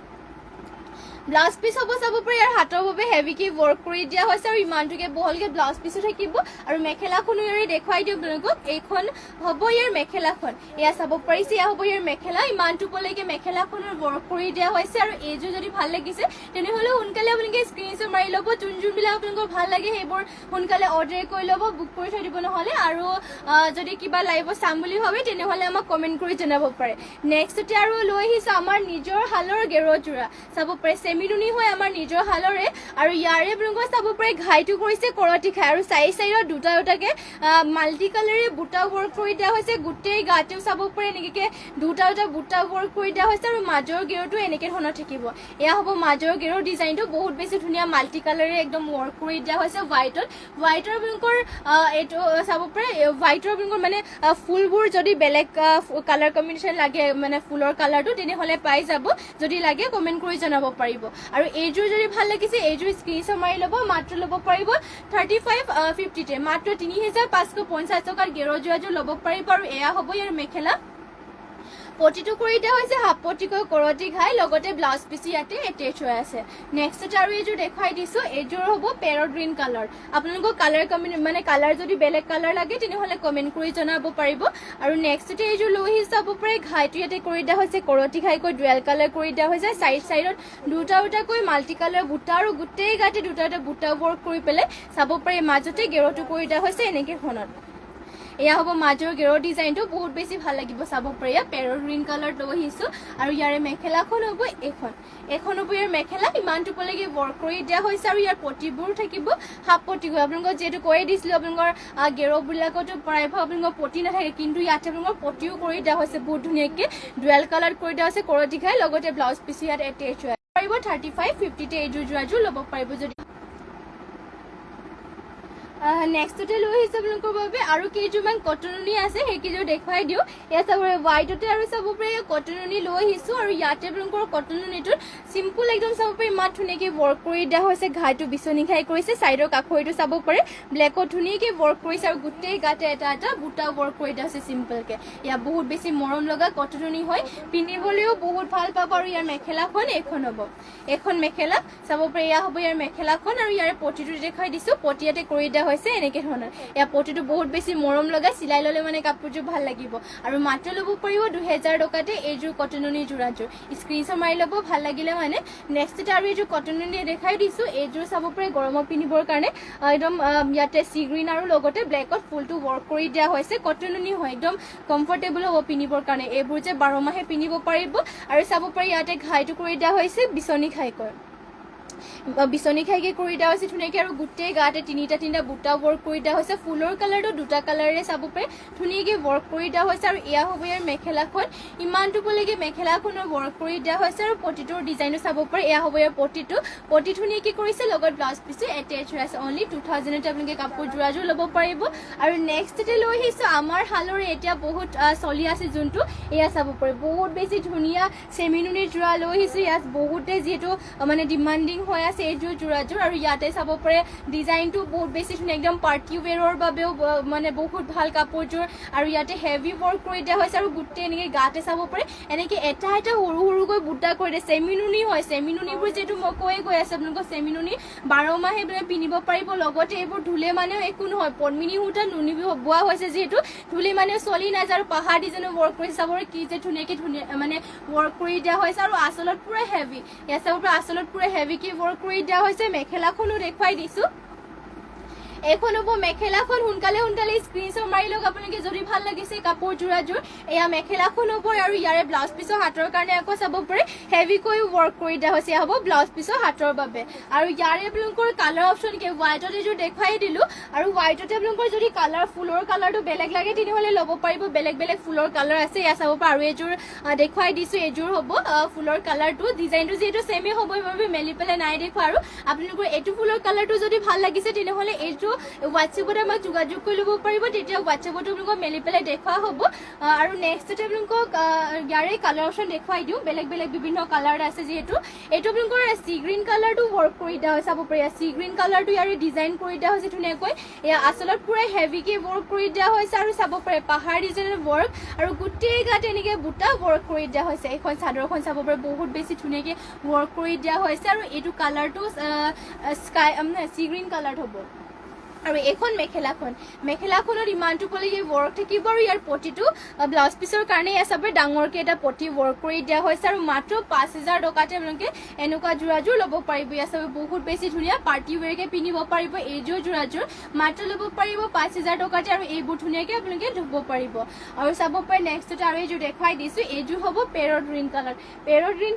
ব্লাউজ পিচ হ'ব চাব পাৰে ইয়াৰ হাতৰ বাবে হেভিকে ৱৰ্ক কৰি দিয়া হৈছে আৰু ইমানটোকে বহলকে ব্লাউজ পিচো থাকিব আৰু মেখেলাখনো ইয়াৰে দেখুৱাই দিওঁ আপোনালোকক এইখন হ'ব ইয়াৰ মেখেলাখন এয়া চাব পাৰিছে এয়া হ'ব ইয়াৰ মেখেলা ইমানটো পলৈকে মেখেলাখনৰ ৱৰ্ক কৰি দিয়া হৈছে আৰু এইযোৰ যদি ভাল লাগিছে তেনেহ'লে সোনকালে আপোনালোকে স্ক্ৰীনশ্বট মাৰি ল'ব যোনবিলাক আপোনালোকৰ ভাল লাগে সেইবোৰ সোনকালে অৰ্ডাৰ কৰি ল'ব বুক কৰি থৈ দিব নহ'লে আৰু যদি কিবা লাইভত চাম বুলি ভাবে তেনেহ'লে আমাক কমেণ্ট কৰি জনাব পাৰে নেক্সটতে আৰু লৈ আহিছোঁ আমাৰ নিজৰ হালৰ গেৰ যোৰা চাব পাৰে চেমিনুনি হয় আমাৰ নিজৰ হালৰে আৰু ইয়াৰে আপোনালোকৰ চাব পাৰে ঘাইটো কৰিছে কৰতি খাই আৰু চাইডত দুটা দুটাকে মাল্টি কালাৰে বুটা ৱৰ্ক কৰি দিয়া হৈছে গোটেই গাতেও চাব পাৰে এনেকে দুটা দুটা বুটা ৱৰ্ক কৰি দিয়া হৈছে আৰু মাজৰ গেৰটো এনেকে ধৰণৰ থাকিব এয়া হ'ব মাজৰ গেৰৰ ডিজাইনটো বহুত বেছি ধুনীয়া মাল্টি কালাৰে একদম ৱৰ্ক কৰি দিয়া হৈছে হোৱাইটৰ আপোনালোকৰ এইটো চাব পাৰে হোৱাইটৰ আপোনালোকৰ মানে ফুলবোৰ যদি বেলেগ কালাৰ কম্বিনেশ্যন লাগে মানে ফুলৰ কালাৰটো তেনেহ'লে পাই যাব যদি লাগে কমেণ্ট কৰি জনাব পাৰিব আৰু এইযোৰ যদি ভাল লাগিছে এইযোৰ স্ক্ৰীনশ্বট মাৰি ল'ব মাত্ৰ ল'ব পাৰিব 3550 মাত্ৰ ৩,৫৫০ টকাত গেৰ যোৰাযোৰ ল'ব পাৰিব আৰু এয়া হ'ব ইয়াৰ মেখেলা পটিটো কৰি দিয়া হৈছে হাফ পটিকৈ কৰতি ঘাই লগতে ব্লাউজ পিচ ইয়াতে এটেচ হৈ আছে নেক্সট আৰু এইযোৰ দেখুৱাই দিছো এইযোৰ হ'ব পেৰট গ্ৰীণ কালাৰ আপোনালোকৰ কালাৰ মানে কালাৰ যদি বেলেগ কালাৰ লাগে তেনেহ'লে কমেণ্ট কৰি জনাব পাৰিব আৰু নেক্সটতে এইযোৰ লৈ আহি চাব পাৰে ঘাইটো ইয়াতে কৰি দিয়া হৈছে কৰতি ঘাইকৈ ডুৱেল কালাৰ কৰি দিয়া হৈছে চাইডত দুটা দুটাকৈ মাল্টি কালাৰ বুটা আৰু গোটেই গাতে দুটা দুটা বুটা ৱৰ্ক কৰি পেলাই চাব পাৰে মাজতে গেৰটো কৰি দিয়া হৈছে এনেকে ফোনত এয়া হ'ব মাজৰ গেৰৰ ডিজাইনটো বহুত বেছি ভাল লাগিব চাব পাৰে ইয়াত পেৰট গ্ৰীণ কালাৰ লৈ আহিছো আৰু ইয়াৰে মেখেলাখন হ'ব এখন হ'ব ইয়াৰ মেখেলা ইমানটো পলৈকে ৱৰ্ক কৰি দিয়া হৈছে আৰু ইয়াৰ পটিবোৰ থাকিব হাফ পটি গৈ আপোনালোকক যিহেতু কৈয়ে দিছিলোঁ আপোনালোকৰ গেৰবিলাকতো প্ৰায়ভাগ আপোনালোকৰ পটি নাথাকে কিন্তু ইয়াতে আপোনালোকৰ পটিও কৰি দিয়া হৈছে বহুত ধুনীয়াকৈ ডুৱেল কালাৰ কৰি দিয়া হৈছে কৰতি ঘাই লগতে ব্লাউজ পিচ ইয়াত এটেচ হৈ পাৰিব 3550 এইযোৰ যোৰাযোৰ ল'ব পাৰিব যদি নেক্সটতে লৈ আহিছে আপোনালোকৰ বাবে আৰু কেইযোৰমান কটননি আছে সেইকেইযোৰ দেখুৱাই দিওঁ ইয়াত চাব হোৱাইটতে আৰু চাব পাৰে কটননি লৈ আহিছোঁ আৰু ইয়াতে আপোনালোকৰ কটননিটোত চিম্পুল একদম চাব পাৰে ইমান ধুনীয়াকৈ ৱৰ্ক কৰি দিয়া হৈছে ঘাইটো বিচনি ঘাই কৰিছে চাইডৰ কাষৰিটো চাব পাৰে ব্লেকত ধুনীয়াকৈ ৱৰ্ক কৰিছে আৰু গোটেই গাতে এটা এটা বুটা ৱৰ্ক কৰি দিয়া হৈছে চিম্পলকৈ ইয়াত বহুত বেছি মৰম লগা কটননি হয় পিন্ধিবলৈও বহুত ভাল পাব আৰু ইয়াৰ মেখেলাখন এইখন হ'ব এখন মেখেলা চাব পাৰে এয়া হ'ব ইয়াৰ মেখেলাখন আৰু ইয়াৰে পটিটো দেখুৱাই দিছোঁ পটি ইয়াতে কৰি দিয়া হৈছে এনেকে ধৰণৰ ইয়াৰ পটিটো বহুত বেছি মৰম লগা চিলাই ল'লে মানে কাপোৰযোৰ ভাল লাগিব আৰু মাত্ৰ ল'ব পাৰিব ২,০০০ টকাতে এইযোৰ কটননি যোৰাযোৰ স্ক্ৰীনশ্বট মাৰি ল'ব ভাল লাগিলে মানে নেক্সটতে আৰু এইযোৰ কটননি দেখাই দিছোঁ এইযোৰ চাব পাৰে গৰমত পিন্ধিবৰ কাৰণে একদম ইয়াতে চি গ্ৰীণ আৰু লগতে ব্লেকত ফুলটো ৱৰ্ক কৰি দিয়া হৈছে কটননি হয় একদম কমফৰ্টেবল হ'ব পিন্ধিবৰ কাৰণে এইবোৰ যে ১২ মাহে পিন্ধিব পাৰিব আৰু চাব পাৰে ইয়াতে ঘাইটো কৰি দিয়া হৈছে বিচনি ঘাইকৈ বিচনি খাইকে কৰি দিয়া হৈছে ধুনীয়াকৈ আৰু গোটেই গাতে তিনিটা বুটা ৱৰ্ক কৰি দিয়া হৈছে ফুলৰ কালাৰটো দুটা কালাৰেৰে চাব পাৰে ধুনীয়াকৈ ৱৰ্ক কৰি দিয়া হৈছে আৰু এয়া হ'ব ইয়াৰ মেখেলাখন ইমানটো পলৈকে মেখেলাখনৰ ৱৰ্ক কৰি দিয়া হৈছে আৰু পটিটোৰ ডিজাইনটো চাব পাৰে এয়া হ'ব ইয়াৰ পটি ধুনীয়াকৈ কৰিছে লগত ব্লাউজ পিচো এটেচ হৈ আছে অনলি 2000তে আপোনালোকে কাপোৰ যোৰাযোৰ ল'ব পাৰিব আৰু নেক্সটতে লৈ আহিছোঁ আমাৰ হালৰে এতিয়া বহুত চলি আছে যোনটো এয়া চাব পাৰে বহুত বেছি ধুনীয়া চেমিনুনিৰ যোৰা লৈ আহিছোঁ ইয়াত বহুতে যিহেতু মানে ডিমাণ্ডিং হৈ আছে এইযোৰ যোৰাযোৰ আৰু ইয়াতে চাব পাৰে ডিজাইনটো বহুত বেছি ধুনীয়া একদম পাৰ্টি ৱেৰৰ বাবেও মানে বহুত ভাল কাপোৰযোৰ আৰু ইয়াতে হেভি ৱৰ্ক কৰি দিয়া হৈছে আৰু গোটেই এনেকৈ গাতে চাব পাৰে এনেকৈ এটা এটা সৰু সৰুকৈ বুটা কৰি দিয়ে চেমিনুনি হয় চেমিনুনিবোৰ যিহেতু মই কৈয়ে গৈ আছে আপোনালোকৰ চেমিনুনি ১২ মাহে মানে পিন্ধিব পাৰিব লগতে এইবোৰ ধুলে মানেও একো নহয় পদ্মিনী সূতা নুনি বোৱা হৈছে যিহেতু ধুলে মানেও চলি নাযায় আৰু পাহাৰ ডিজাইনৰ ৱৰ্ক কৰি চাব কি যে ধুনীয়াকৈ মানে ৱৰ্ক কৰি দিয়া হৈছে আৰু আচলত পুৰা হেভি ইয়াত চাব পাৰে আচলত পুৰা হেভিকৈ ৱৰ্ক কৰি দিয়া হৈছে মেখেলাখনো দেখুৱাই দিছোঁ এখন হ'ব মেখেলাখন সোনকালে সোনকালে স্ক্ৰীনশ্বট মাৰি লওক আপোনালোকে যদি ভাল লাগিছে কাপোৰ যোৰাযোৰ এয়া মেখেলাখন হ'ব আৰু ইয়াৰে ব্লাউজ পিছৰ হাতৰ কাৰণে আকৌ চাব পাৰে হেভিকৈ ৱৰ্ক কৰি দিয়া হৈছে হ'ব ব্লাউজ পিছৰ হাতৰ বাবে আৰু ইয়াৰে আপোনালোকৰ কালাৰ অপশ্যন কি হোৱাইটত এইযোৰ দেখুৱাই দিলোঁ আৰু হোৱাইটতে আপোনালোকৰ যদি কালাৰ ফুলৰ কালাৰটো বেলেগ লাগে তেনেহ'লে ল'ব পাৰিব বেলেগ বেলেগ ফুলৰ কালাৰ আছে এয়া চাব পাৰে আৰু এইযোৰ দেখুৱাই দিছোঁ এইযোৰ হ'ব ফুলৰ কালাৰটো ডিজাইনটো যিহেতু ছেমে হ'ব সেইবাবে মেলি পেলাই নাই দেখুৱা আৰু আপোনালোকৰ এইটো ফুলৰ কালাৰটো যদি ভাল লাগিছে তেনেহ'লে এইটো হোৱাটছএপত আমাক যোগাযোগ কৰি ল'ব পাৰিব তেতিয়া হোৱাটছএপতো আপোনালোকক মেলি পেলাই দেখুওৱা হ'ব আৰু নেক্সটতে আপোনালোকক ইয়াৰে কালাৰ অপশ্যন দেখুৱাই দিওঁ বেলেগ বেলেগ বিভিন্ন কালাৰ আছে যিহেতু এইটো আপোনালোকৰ চি গ্ৰীণ কালাৰটো ৱৰ্ক কৰি দিয়া হয় চাব পাৰি চি গ্ৰীণ কালাৰটো ইয়াৰে ডিজাইন কৰি দিয়া হৈছে ধুনীয়াকৈ এয়া আচলত পুৰা হেভিকৈ ৱৰ্ক কৰি দিয়া হৈছে আৰু চাব পাৰে পাহাৰ ডিজাইনৰ ৱৰ্ক আৰু গোটেই গাত এনেকৈ বুটা ৱৰ্ক কৰি দিয়া হৈছে এইখন চাদৰখন চাব পাৰে বহুত বেছি ধুনীয়াকৈ ৱৰ্ক কৰি দিয়া হৈছে আৰু এইটো কালাৰটো স্কাই চি গ্ৰীণ কালাৰ হ'ব আৰু এখন মেখেলাখনৰ ইমানটো পলৈকে ৱৰ্ক থাকিব আৰু ইয়াৰ পটিটো ব্লাউজ পিছৰ কাৰণে এয়া চাব ডাঙৰকৈ এটা পটি ৱৰ্ক কৰি দিয়া হৈছে আৰু মাত্ৰ 5,000 টকাতে আপোনালোকে এনেকুৱা যোৰাযোৰ ল'ব পাৰিব এয়া চাব বহুত বেছি ধুনীয়া পাৰ্টি ৱেৰকৈ পিন্ধিব পাৰিব এইযোৰ যোৰাযোৰ মাত্ৰ ল'ব পাৰিব 5,000 টকাতে আৰু এইবোৰ ধুনীয়াকৈ আপোনালোকে ধুব পাৰিব আৰু চাব পাৰে নেক্সটতে আৰু এইযোৰ দেখুৱাই দিছোঁ এইযোৰ হ'ব পেৰট গ্ৰীণ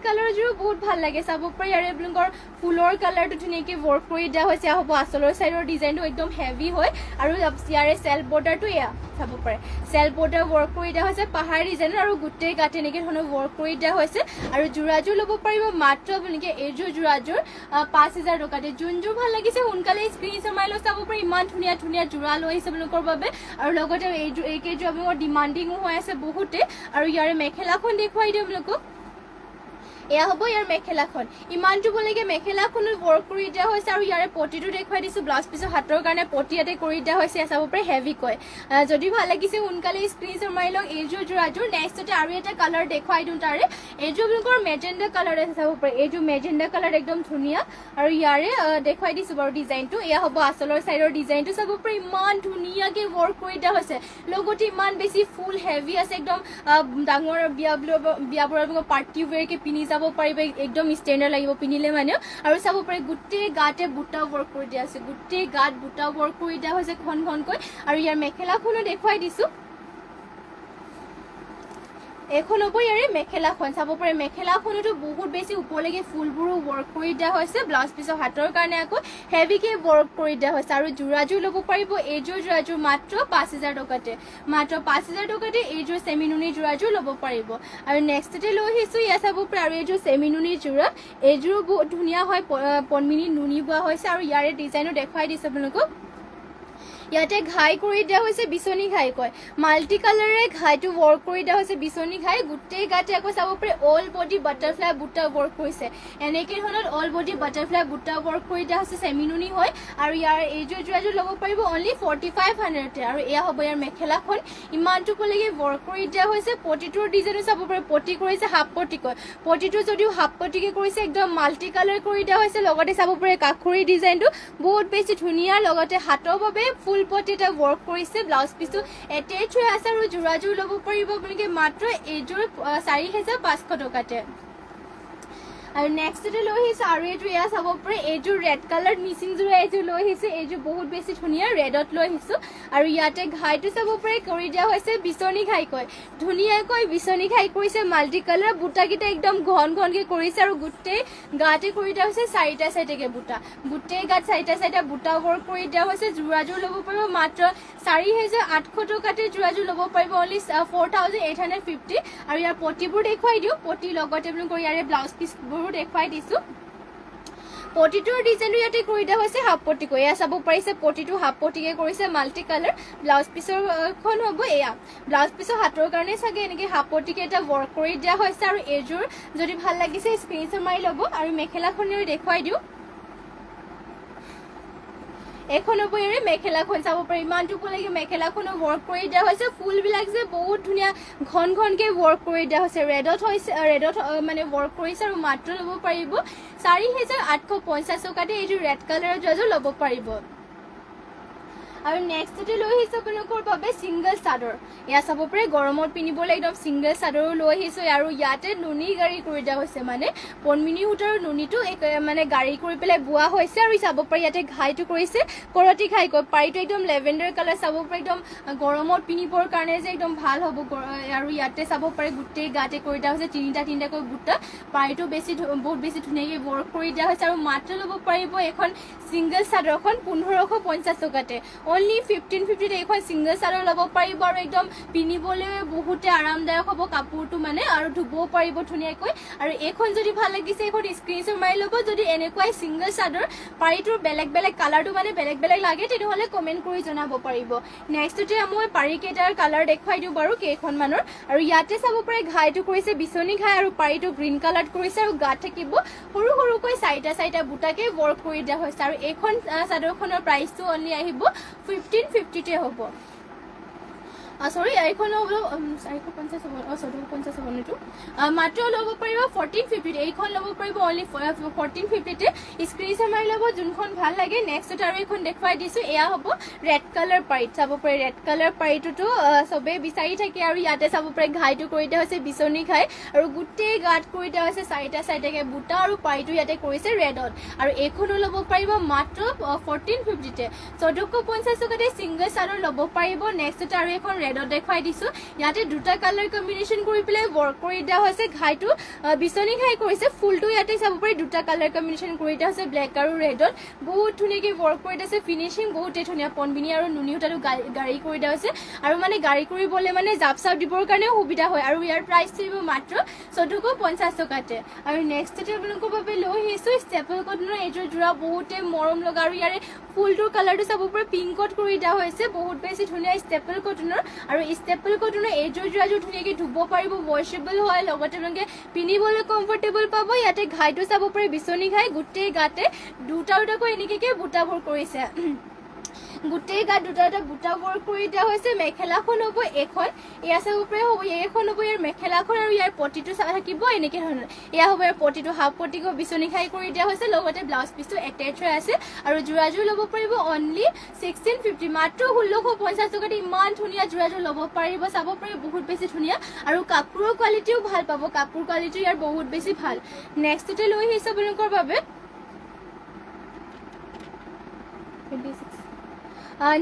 কালাৰযোৰো বহুত ভাল লাগে চাব পাৰি আৰু আপোনালোকৰ ফুলৰ কালাৰটো ধুনীয়াকৈ ৱৰ্ক কৰি দিয়া হৈছে হ'ব আচলৰ চাইডৰ ডিজাইনটো একদম হেভি হয় আৰু ইয়াৰে চেল্ফ বৰ্ডাৰটো এয়া চাব পাৰে চেল্ফ বৰ্ডাৰ ৱৰ্ক কৰি দিয়া হৈছে পাহাৰ ডিজাইনৰ আৰু গোটেই গাত এনেকৈ ধৰণৰ ৱৰ্ক কৰি দিয়া হৈছে আৰু যোৰাযোৰ ল'ব পাৰিব মাত্ৰ আপোনালোকে এইযোৰ যোৰাযোৰ 5,000 টকাতে যোনযোৰ ভাল লাগিছে সোনকালে স্ক্ৰীনশ্বট মাৰি লৈ চাব পাৰে ইমান ধুনীয়া ধুনীয়া যোৰা লৈ আহিছে আপোনালোকৰ বাবে আৰু লগতে এইকেইযোৰ আপোনালোকৰ ডিমাণ্ডিঙো হৈ আছে বহুতে আৰু ইয়াৰে মেখেলাখন দেখুৱাই দিওঁ আপোনালোকক এয়া হ'ব ইয়াৰ মেখেলাখন ইমানটো বলৈকে মেখেলাখনত ৱৰ্ক কৰি দিয়া হৈছে আৰু ইয়াৰে পটিটো দেখুৱাই দিছোঁ ব্লাউজ পিছৰ হাতৰ কাৰণে পটি ইয়াতে কৰি দিয়া হৈছে চাব পাৰে হেভিকৈ যদি ভাল লাগিছে সোনকালে স্ক্ৰীনশ্বট মাৰি লওক এইযোৰ যোৰাযোৰ নেক্সটতে আৰু এটা কালাৰ দেখুৱাই দিওঁ তাৰে এইযোৰ আপোনালোকৰ মেজেণ্ডা কালাৰ আছে চাব পাৰে এইযোৰ মেজেণ্ডা কালাৰ একদম ধুনীয়া আৰু ইয়াৰে দেখুৱাই দিছোঁ বাৰু ডিজাইনটো এয়া হ'ব আচলৰ চাইডৰ ডিজাইনটো চাব পাৰে ইমান ধুনীয়াকৈ ৱৰ্ক কৰি দিয়া হৈছে লগতে ইমান বেছি ফুল হেভি আছে একদম ডাঙৰ বিয়াবোৰৰ পাৰ্টি ৱেৰকৈ পিন্ধি যাব পাৰিব একদম ষ্টেণ্ডাৰ্ড লাগিব পিন্ধিলে মানে আৰু চাব পাৰে গোটেই গাতে বুটা ৱৰ্ক কৰি দিয়া আছে গোটেই গাত বুটা ৱৰ্ক কৰি দিয়া হৈছে ঘনকৈ আৰু ইয়াৰ মেখেলাখনো দেখুৱাই দিছোঁ এখন হ'ব ইয়াৰে মেখেলাখন চাব পাৰে মেখেলাখনতো বহুত বেছি ওপৰলৈকে ফুলবোৰো ৱৰ্ক কৰি দিয়া হৈছে ব্লাউজ পিছৰ হাতৰ কাৰণে আকৌ হেভিকৈ ৱৰ্ক কৰি দিয়া হৈছে আৰু যোৰাযোৰ ল'ব পাৰিব এইযোৰ যোৰাযোৰ মাত্ৰ 5,000 টকাতে এইযোৰ চেমিনুনি যোৰাযোৰ ল'ব পাৰিব আৰু নেক্সটতে লৈ আহিছোঁ ইয়াত চাব পাৰে আৰু এইযোৰ চেমিনুনি যোৰা এইযোৰো বহুত ধুনীয়া হয় পদ্মিনী নুনি বোৱা হৈছে আৰু ইয়াৰে ডিজাইনো দেখুৱাই দিছোঁ আপোনালোকক ইয়াতে ঘাই কৰি দিয়া হৈছে বিচনী ঘাই কয় মাল্টি কালাৰে ঘাইটো ৱৰ্ক কৰি দিয়া হৈছে বিচনী ঘাই গোটেই গাতে আকৌ চাব পাৰে অল বডি বাটাৰফ্লাই বুটা ৱৰ্ক কৰিছে এনেকৈ ধৰণৰ অল বডি বাটাৰফ্লাই বুটা ৱৰ্ক কৰি দিয়া হৈছে চেমিনুনি হয় আৰু ইয়াৰ এইযোৰ যোৰাযোৰ ল'ব পাৰিব অনলি 4,500 আৰু এয়া হ'ব ইয়াৰ মেখেলাখন ইমানটো পলৈকে ৱৰ্ক কৰি দিয়া হৈছে পটিটোৰ ডিজাইনো চাব পাৰে পটি কৰিছে হাফ পটি কয় পটিটো যদিও হাফ পটিকে কৰিছে একদম মাল্টি কালাৰ কৰি দিয়া হৈছে লগতে চাব পাৰে কাখুৰি ডিজাইনটো বহুত বেছি ধুনীয়া লগতে হাতৰ বাবে ফুল পটি এটা ৱৰ্ক কৰিছে ব্লাউজ পিছটো এটেচ হৈ আছে আৰু যোৰাযোৰ ল'ব পাৰিব আপোনালোকে মাত্ৰ এইযোৰ 4,500 টকাতে আৰু নেক্সটতে লৈ আহিছোঁ আৰু এইযোৰ এয়া চাব পাৰে এইযোৰ ৰেড কালাৰ মিচিং যোৰা এইযোৰ লৈ আহিছোঁ এইযোৰ বহুত বেছি ধুনীয়া ৰেডত লৈ আহিছোঁ আৰু ইয়াতে ঘাইটো চাব পাৰে কৰি দিয়া হৈছে বিচনী ঘাই কয় ধুনীয়াকৈ বিচনী ঘাই কৰিছে মাল্টি কালাৰ বুটাকেইটা একদম ঘনকৈ কৰিছে আৰু গোটেই গাতে কৰি দিয়া হৈছে 4টা চাইডেকৈ বুটা গোটেই গাত 4টা বুটা ৱৰ্ক কৰি দিয়া হৈছে যোৰাযোৰ ল'ব পাৰিব মাত্ৰ 4,800 টকাতে যোৰাযোৰ ল'ব পাৰিব অনলি 4,850 আৰু ইয়াৰ পটিবোৰ দেখুৱাই দিওঁ পটিৰ লগতে আপোনালোকৰ ইয়াৰে ব্লাউজ পিছবোৰ দেখুৱাই দিছোঁ পটিটোৰ ডিজাইনটো ইয়াতে কৰি দিয়া হৈছে হাফ পটিকৈ এয়া চাব পাৰিছে পটিটো হাফ পটিকে কৰিছে মাল্টি কালাৰ ব্লাউজ পিছৰখন হ'ব এয়া ব্লাউজ পিছৰ হাতৰ কাৰণে চাগে এনেকৈ হাফ পটিকে এটা ৱৰ্ক কৰি দিয়া হৈছে আৰু এইযোৰ যদি ভাল লাগিছে স্ক্ৰীনশ্বট মাৰি ল'ব আৰু মেখেলাখনেৰে দেখুৱাই দিওঁ এখন হ'ব ইয়াৰে মেখেলাখন চাব পাৰে ইমানটো পলৈকে মেখেলাখনো ৱৰ্ক কৰি দিয়া হৈছে ফুলবিলাক যে বহুত ধুনীয়া ঘনকৈ ৱৰ্ক কৰি দিয়া হৈছে ৰেডত মানে ৱৰ্ক কৰিছে আৰু মাত্ৰ ল'ব পাৰিব 4,850 টকাতে এইযোৰ ৰেড কালাৰৰ যোৰাযোৰ ল'ব পাৰিব আৰু নেক্সটতে লৈ আহিছোঁ আপোনালোকৰ বাবে ছিংগল চাদৰ এয়া চাব পাৰে গৰমত পিন্ধিবলৈ একদম ছিংগল চাদৰো লৈ আহিছোঁ আৰু ইয়াতে নুনি গাড়ী কৰি দিয়া হৈছে মানে পদ্মিনী সূতাৰ নুনিটো মানে গাড়ী কৰি পেলাই বোৱা হৈছে আৰু চাব পাৰে ইয়াতে ঘাইটো কৰিছে কৰতি ঘাই কৈ পাৰিটো একদম লেভেণ্ডাৰ কালাৰ চাব পাৰে একদম গৰমত পিন্ধিবৰ কাৰণে যে একদম ভাল হ'ব আৰু ইয়াতে চাব পাৰে গোটেই গাতে কৰি দিয়া হৈছে তিনিটাকৈ বুটা পাৰিটো বহুত বেছি ধুনীয়াকৈ ৱৰ্ক কৰি দিয়া হৈছে আৰু মাত্ৰ ল'ব পাৰিব এখন ছিংগল চাদৰখন 1550 টকাতে অনলি 1550 এইখন ছিংগল চাদৰ ল'ব পাৰিব আৰু একদম পিন্ধিবলৈ বহুতে আৰামদায়ক হ'ব কাপোৰটো মানে আৰু ধুবও পাৰিব ধুনীয়াকৈ আৰু এইখন যদি ভাল লাগিছে এইখন স্ক্ৰীনশ্বট মাৰি ল'ব যদি এনেকুৱাই ছিংগল চাদৰ পাৰিটোৰ বেলেগ কালাৰটো মানে বেলেগ লাগে তেতিয়াহ'লে কমেণ্ট কৰি জনাব পাৰিব নেক্সটতে মই পাৰি কেইটাৰ কালাৰ দেখুৱাই দিওঁ বাৰু কেইখনমানৰ আৰু ইয়াতে চাব পাৰে ঘাইটো কৰিছে বিচনী ঘাই আৰু পাৰিটো গ্ৰীণ কালাৰত কৰিছে আৰু গাত থাকিব সৰুকৈ চাৰিটা বুটাকে ৱৰ্ক কৰি দিয়া হৈছে আৰু এইখন চাদৰখনৰ প্ৰাইচটো অনলি আহিব 1550 হ'ব সৰি এইখন হ'ব 450 হ'ব 1450 হ'ব এইটো মাত্ৰ ল'ব পাৰিব 1450 এইখন ল'ব পাৰিব অনলি 1450 স্ক্ৰীনশ্বট মাৰি ল'ব যোনখন ভাল লাগে নেক্সট আৰু এইখন দেখুৱাই দিছোঁ এয়া হ'ব ৰেড কালাৰ পাৰিত চাব পাৰে ৰেড কালাৰ পাৰিটোতো চবেই বিচাৰি থাকে আৰু ইয়াতে চাব পাৰে ঘাইটো কৰি দিয়া হৈছে বিচনী ঘাই আৰু গোটেই গাত কৰি দিয়া হৈছে চাৰিটাকে বুটা আৰু পাৰিটো ইয়াতে কৰিছে ৰেডত আৰু এইখনো ল'ব পাৰিব মাত্ৰ 1450 1450 টকাতে ছিংগল চাদৰ ল'ব পাৰিব নেক্সট আৰু এখন ৰেডত দেখুৱাই দিছোঁ ইয়াতে দুটা কালাৰ কম্বিনেশ্যন কৰি পেলাই ৱৰ্ক কৰি দিয়া হৈছে ঘাইটো বিচনী ঘাই কৰিছে ফুলটো ইয়াতে চাব পাৰি দুটা কালাৰ কম্বিনেশ্যন কৰি দিয়া হৈছে ব্লেক আৰু ৰেডত বহুত ধুনীয়াকৈ ৱৰ্ক কৰি দিয়া হৈছে ফিনিচিং বহুতেই ধুনীয়া পনবিনী আৰু নুনি সূতাটো গাড়ী কৰি দিয়া হৈছে আৰু মানে গাড়ী কৰিবলৈ মানে জাপ দিবৰ কাৰণেও সুবিধা হয় আৰু ইয়াৰ প্ৰাইচটো দিব মাত্ৰ 1450 টকাতে আৰু নেক্সটতে আপোনালোকৰ বাবে লৈ আহিছোঁ ষ্টেপল কটনৰ এইযোৰ যোৰা বহুতে মৰম লগা আৰু ইয়াৰে ফুলটোৰ কালাৰটো চাব পাৰে পিংকত কৰি দিয়া হৈছে বহুত বেছি ধুনীয়া ষ্টেপল কটনৰ আৰু ষ্টেপল কটনৰ এইযোৰ যোৰাযোৰ ধুনীয়াকৈ ধুব পাৰিব ৱাশ্বেবল হয় লগতে আপোনালোকে পিন্ধিবলৈ কমফৰ্টেবল পাব ইয়াতে ঘাইটো চাব পাৰে বিচনী ঘাই গোটেই গাতে দুটাকৈ এনেকৈ বুটাবোৰ কৰিছে গোটেই গাত দুটা বুটা ৱৰ্ক কৰি দিয়া হৈছে মেখেলাখন হ'ব এখন এয়া চাব পাৰে হ'ব এইখন হ'ব ইয়াৰ মেখেলাখন আৰু ইয়াৰ পটিটো থাকিব এনেকৈ ধৰণৰ এয়া হ'ব ইয়াৰ পটিটো হাফ পটিকো বিচনী খাই কৰি দিয়া হৈছে লগতে ব্লাউজ পিচটো এটেচ হৈ আছে আৰু যোৰাযোৰ ল'ব পাৰিব অনলি 1650 মাত্ৰ 1650 টকাত ইমান ধুনীয়া যোৰাযোৰ ল'ব পাৰিব চাব পাৰে বহুত বেছি ধুনীয়া আৰু কাপোৰৰ কোৱালিটিও ভাল পাব কাপোৰ কোৱালিটি ইয়াৰ বহুত বেছি ভাল নেক্সটতে লৈ আহিছোঁ আপোনালোকৰ বাবে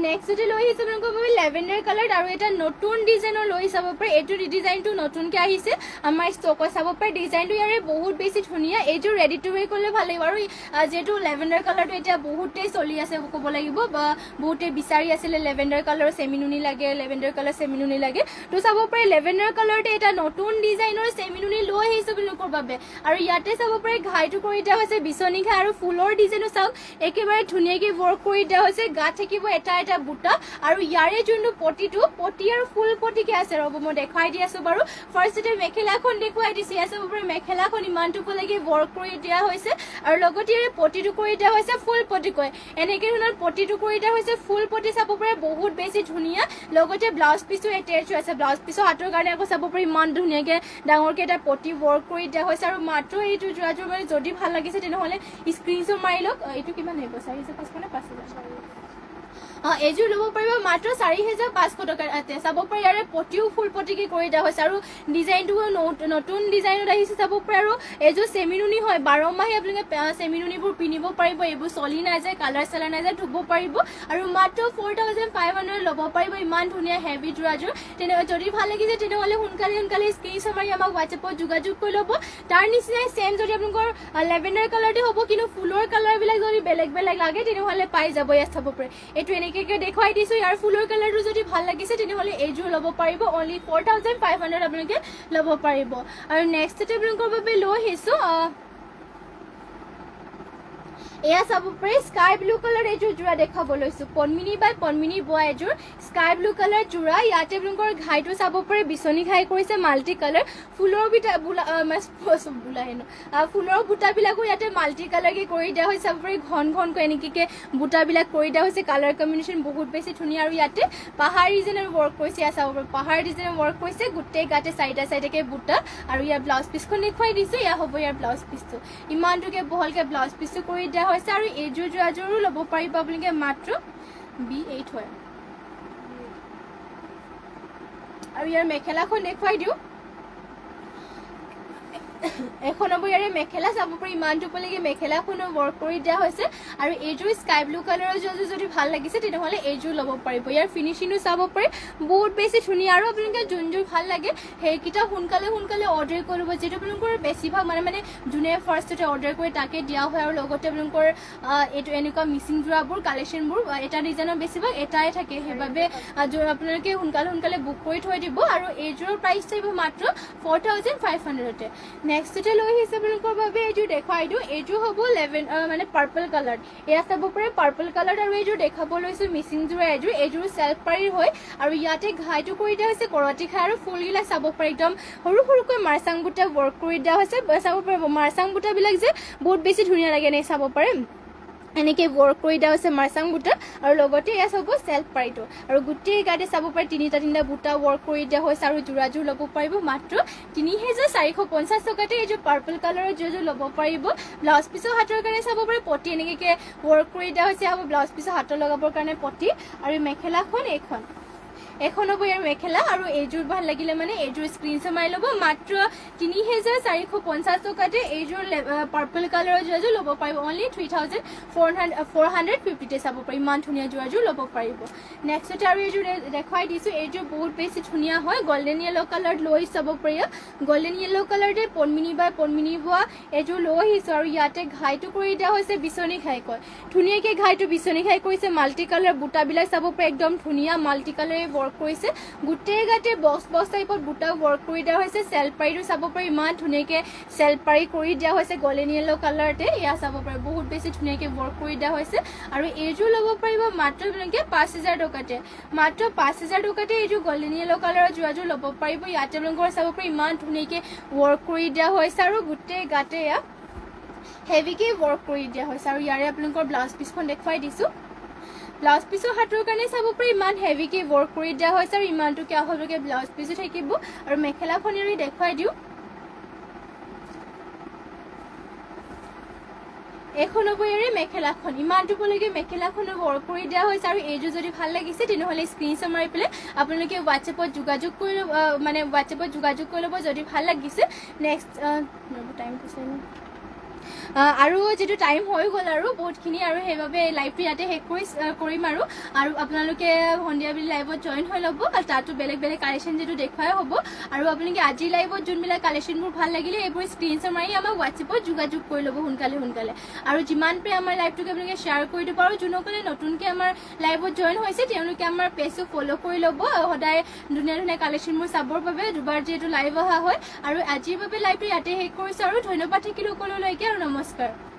নেক্সটতে লৈ আহিছোঁ আপোনালোকৰ বাবে লেভেণ্ডাৰ কালাৰ আৰু এটা নতুন ডিজাইনৰ লৈ চাব পাৰে এইটো ডিজাইনটো নতুনকৈ আহিছে আমাৰ ষ্টকত চাব পাৰে ডিজাইনটো ইয়াৰে বহুত বেছি ধুনীয়া এইযোৰ ৰেডি টু ৱেৰ কৰিলে ভাল লাগিব আৰু যিহেতু লেভেণ্ডাৰ কালাৰটো এতিয়া বহুতেই চলি আছে ক'ব লাগিব বা বহুতেই বিচাৰি আছিলে লেভেণ্ডাৰ কালাৰ চেমিনুনি লাগে লেভেণ্ডাৰ কালাৰ চেমিনুনি লাগে তো চাব পাৰে লেভেণ্ডাৰ কালাৰতে এটা নতুন ডিজাইনৰ চেমিনুনি লৈ আহিছোঁ আপোনালোকৰ বাবে আৰু ইয়াতে চাব পাৰে ঘাইটো কৰি দিয়া হৈছে বিচনী ঘাই আৰু ফুলৰ ডিজাইনো চাওক একেবাৰে ধুনীয়াকৈ ৱৰ্ক কৰি দিয়া হৈছে গাত থাকিব এটা বুটা আৰু ইয়াৰে যোনটো পটি আৰু ফুল পটিকে আছে ৰ'ব মই দেখাই দি আছোঁ বাৰু ফাৰ্ষ্টতে মেখেলাখন দেখুৱাই দিছোঁ ইয়াত চাব পাৰে মেখেলাখন ইমানটোলৈকে ৱৰ্ক কৰি দিয়া হৈছে আৰু লগতে ইয়াৰে পটিটো কৰি দিয়া হৈছে ফুল পটিকৈ এনেকৈ ধৰণৰ পটিটো কৰি দিয়া হৈছে ফুল পটি চাব পাৰে বহুত বেছি ধুনীয়া লগতে ব্লাউজ পিচো এটেচ হৈ আছে ব্লাউজ পিচৰ হাতৰ কাৰণে আকৌ চাব পাৰে ইমান ধুনীয়াকৈ ডাঙৰকৈ এটা পটি ৱৰ্ক কৰি দিয়া হৈছে আৰু মাত্ৰ এইটো যোৰাযোৰ মানে যদি ভাল লাগিছে তেনেহ'লে স্ক্ৰীনশ্বট মাৰি লওক এইটো কিমান আহিব 4500 নে 5000 এইযোৰ ল'ব পাৰিব মাত্ৰ 4500 টকাতে চাব পাৰে ইয়াৰে পটিও ফুল পটিকে কৰি দিয়া হৈছে আৰু ডিজাইনটো নতুন ডিজাইনত আহিছে চাব পাৰে আৰু এইযোৰ চেমিনুনি হয় 12 মাহে আপোনালোকে চেমিনুনিবোৰ পিন্ধিব পাৰিব এইবোৰ চলি নাযায় কালাৰ চালাৰ নাযায় ধুব পাৰিব আৰু মাত্ৰ 4500 ল'ব পাৰিব ইমান ধুনীয়া হেভি যোৰাযোৰ যদি ভাল লাগিছে তেনেহ'লে সোনকালে স্ক্ৰীনশ্বট মাৰি আমাক হোৱাটছএপত যোগাযোগ কৰি ল'ব তাৰ নিচিনাই ছেম যদি আপোনালোকৰ লেভেণ্ডাৰ কালাৰতে হ'ব কিন্তু ফুলৰ কালাৰবিলাক যদি বেলেগ লাগে তেনেহ'লে পাই যাব ইয়াত চাব পাৰে এইটো এনেকৈ দেখুৱাই দিছোঁ ইয়াৰ ফুলৰ কালাৰটো যদি ভাল লাগিছে তেনেহ'লে এইযোৰ ল'ব পাৰিব অনলি 4500 আপোনালোকে ল'ব পাৰিব আৰু নেক্সটতে আপোনালোকৰ বাবে লৈ আহিছোঁ এয়া চাব পাৰে স্কাই ব্লু কালাৰ এইযোৰ যোৰা দেখাব লৈছোঁ পদ্মিনী বাই পদ্মিনী বোৱা এযোৰ স্কাই ব্লু কালাৰ যোৰা ইয়াতে আপোনালোকৰ ঘাইটো চাব পাৰে বিচনী ঘাই কৰিছে মাল্টি কালাৰ ফুলৰ ফুলৰ বুটাবিলাকো ইয়াতে মাল্টি কালাৰকৈ কৰি দিয়া হৈছে চাব পাৰে ঘনকৈ এনেকৈ বুটাবিলাক কৰি দিয়া হৈছে কালাৰ কম্বিনেশ্যন বহুত বেছি ধুনীয়া আৰু ইয়াতে পাহাৰ ডিজাইনৰ ৱৰ্ক কৰিছে ইয়াত চাব পাৰে পাহাৰ ডিজাইনৰ ৱৰ্ক কৰিছে গোটেই গাতে চাৰিটাকৈ বুটা আৰু ইয়াৰ ব্লাউজ পিচখন দেখুৱাই দিছোঁ এয়া হ'ব ইয়াৰ ব্লাউজ পিচটো ইমানটোকে বহলকৈ ব্লাউজ পিচটো কৰি দিয়া হৈছে আৰু এইযোৰ যোৰাযোৰো ল'ব পাৰিব আপোনালোকে মাত্ৰ B8 হয় আৰু ইয়াৰ মেখেলাখন দেখুৱাই দিওঁ এখন হ'ব ইয়াৰে মেখেলা চাব পাৰি ইমান টুপলৈকে মেখেলাখনো ৱৰ্ক কৰি দিয়া হৈছে আৰু এইযোৰ স্কাই ব্লু কালাৰৰ যদি ভাল লাগিছে তেনেহ'লে এইযোৰ ল'ব পাৰিব ইয়াৰ ফিনিচিঙো চাব পাৰি বহুত বেছি ধুনীয়া আৰু আপোনালোকে যোনযোৰ ভাল লাগে সেইকেইটা সোনকালে অৰ্ডাৰ কৰিব যিহেতু আপোনালোকৰ বেছিভাগ মানে যোনে ফাৰ্ষ্টতে অৰ্ডাৰ কৰি তাকে দিয়া হয় আৰু লগতে আপোনালোকৰ এইটো এনেকুৱা মিচিং যোৰাবোৰ কালেকশ্যনবোৰ এটা ডিজাইনৰ বেছিভাগ এটাই থাকে সেইবাবে আপোনালোকে সোনকালে বুক কৰি থৈ দিব আৰু এইযোৰৰ প্ৰাইচ থাকিব মাত্ৰ 4500তে নেক্সটতে লৈ আহিছে আপোনালোকৰ বাবে এইযোৰ দেখুৱাই দিওঁ এইযোৰ হ'ব 11 মানে পাৰ্পল কালাৰ এয়া চাব পাৰে পাৰ্পল কালাৰ আৰু এইযোৰ দেখাব লৈছোঁ মিচিং যোৰা এইযোৰ চেল্ফ পাৰীৰ হয় আৰু ইয়াতে ঘাইটো কৰি দিয়া হৈছে কৰতি ঘাই আৰু ফুলগিলা চাব পাৰে একদম সৰুকৈ মাৰ্চাং বুটা ৱৰ্ক কৰি দিয়া হৈছে চাব পাৰিব মাৰ্চাং বুটাবিলাক যে বহুত বেছি ধুনীয়া লাগে নে চাব পাৰে এনেকৈ ৱৰ্ক কৰি দিয়া হৈছে মাৰ্চাং বুটা আৰু লগতে এয়া চাব চেল্ফ পাৰীটো আৰু গোটেই গাতে চাব পাৰে তিনিটা বুটা ৱৰ্ক কৰি দিয়া হৈছে আৰু যোৰাযোৰ ল'ব পাৰিব মাত্ৰ 3450 টকাতে এইযোৰ পাৰ্পল কালাৰৰ যোৰযোৰ ল'ব পাৰিব ব্লাউজ পিছৰ হাতৰ কাৰণে চাব পাৰে পটি এনেকৈ ৱৰ্ক কৰি দিয়া হৈছে হ'ব ব্লাউজ পিছৰ হাতৰ লগাবৰ কাৰণে পটি আৰু মেখেলাখন এখন হ'ব ইয়াৰ মেখেলা আৰু এইযোৰ ভাল লাগিলে মানে এইযোৰ স্ক্ৰীনশ্বট মাৰি ল'ব মাত্ৰ 3450 টকাতে এইযোৰ পাৰ্পল কালাৰৰ যোৰাযোৰ ল'ব পাৰিব অনলি 3450তে চাব পাৰি ইমান ধুনীয়া যোৰাযোৰ ল'ব পাৰিব নেক্সটতে আৰু এইযোৰ দেখুৱাই দিছোঁ এইযোৰ বহুত বেছি ধুনীয়া হয় গল্ডেন য়েল্ল' কালাৰ লৈ চাব পাৰি গল্ডেন য়েল্ল' কালাৰতে পদ্মিনী বাই পদ্মিনী বোৱা এইযোৰ লৈ আহিছোঁ আৰু ইয়াতে ঘাইটো কৰি দিয়া হৈছে বিচনী ঘাই কয় ধুনীয়াকৈ ঘাইটো বিচনী ঘাই কৰিছে মাল্টি কালাৰ বুটাবিলাক চাব পাৰি একদম ধুনীয়া মাল্টি কালাৰে ৱৰ্ক কৰিছে গোটেই গাতে বক্স টাইপত বুটা ৱৰ্ক কৰি দিয়া হৈছে চেল্ফ পাৰীটো চাব পাৰি ইমান ধুনীয়াকৈ চেল্ফ পাৰী কৰি দিয়া হৈছে গল্ডেন য়েল্ল' কালাৰতে এয়া চাব পাৰি বহুত বেছি ধুনীয়াকৈ ৱৰ্ক কৰি দিয়া হৈছে আৰু এইযোৰ ল'ব পাৰিব মাত্ৰ আপোনালোকে 5000 টকাতে মাত্ৰ 5000 টকাতে এইযোৰ গল্ডেন য়েল্ল' কালাৰৰ যোৰাযোৰ ল'ব পাৰিব ইয়াতে আপোনালোকৰ চাব পাৰি ইমান ধুনীয়াকৈ ৱৰ্ক কৰি দিয়া হৈছে আৰু গোটেই গাতে এয়া হেভিকৈ ৱৰ্ক কৰি দিয়া হৈছে আৰু ইয়াৰে আপোনালোকৰ ব্লাউজ পিচখন দেখুৱাই দিছোঁ ব্লাউজ পিছৰ হাতৰ কাৰণে চাব পাৰি ইমান হেভিকৈ ৱৰ্ক কৰি দিয়া হৈছে আৰু ইমানটোকে আহলকৈ ব্লাউজ পিচো থাকিব আৰু মেখেলাখনেৰে দেখুৱাই দিওঁ এখন হ'ব ইয়াৰে মেখেলাখন ইমানটোলৈকে মেখেলাখনো ৱৰ্ক কৰি দিয়া হৈছে আৰু এইযোৰ যদি ভাল লাগিছে তেনেহ'লে স্ক্ৰীনশ্বট মাৰি পেলাই আপোনালোকে হোৱাটছএপত যোগাযোগ কৰি ল'ব যদি ভাল লাগিছে নেক্সট টাইমটো আৰু যিটো টাইম হৈ গ'ল আৰু বহুতখিনি আৰু সেইবাবে লাইভটো ইয়াতে শেষ কৰিম আৰু আপোনালোকে সন্ধিয়াবেলি লাইভত জইন হৈ ল'ব আৰু তাতো বেলেগ কালেকশ্যন যিটো দেখুৱাই হ'ব আৰু আপোনালোকে আজিৰ লাইভত যোনবিলাক কালেকশ্যনবোৰ ভাল লাগিলে এইবোৰ স্ক্ৰীনশ্বট মাৰি আমাক হোৱাটছএপত যোগাযোগ কৰি ল'ব সোনকালে আৰু যিমান পাৰে আমাৰ লাইভটোকে আপোনালোকে শ্বেয়াৰ কৰি দিব আৰু যোনসকলে নতুনকৈ আমাৰ লাইভত জইন হৈছে তেওঁলোকে আমাৰ পেজটো ফ'ল' কৰি ল'ব সদায় ধুনীয়া কালেকশ্যনবোৰ চাবৰ বাবে দুবাৰ যিহেতু লাইভ অহা হয় আৰু আজিৰ বাবে লাইভটো ইয়াতে শেষ কৰিছোঁ আৰু ধন্যবাদ থাকিল সকলোলৈকে আৰু নমস্কাৰ।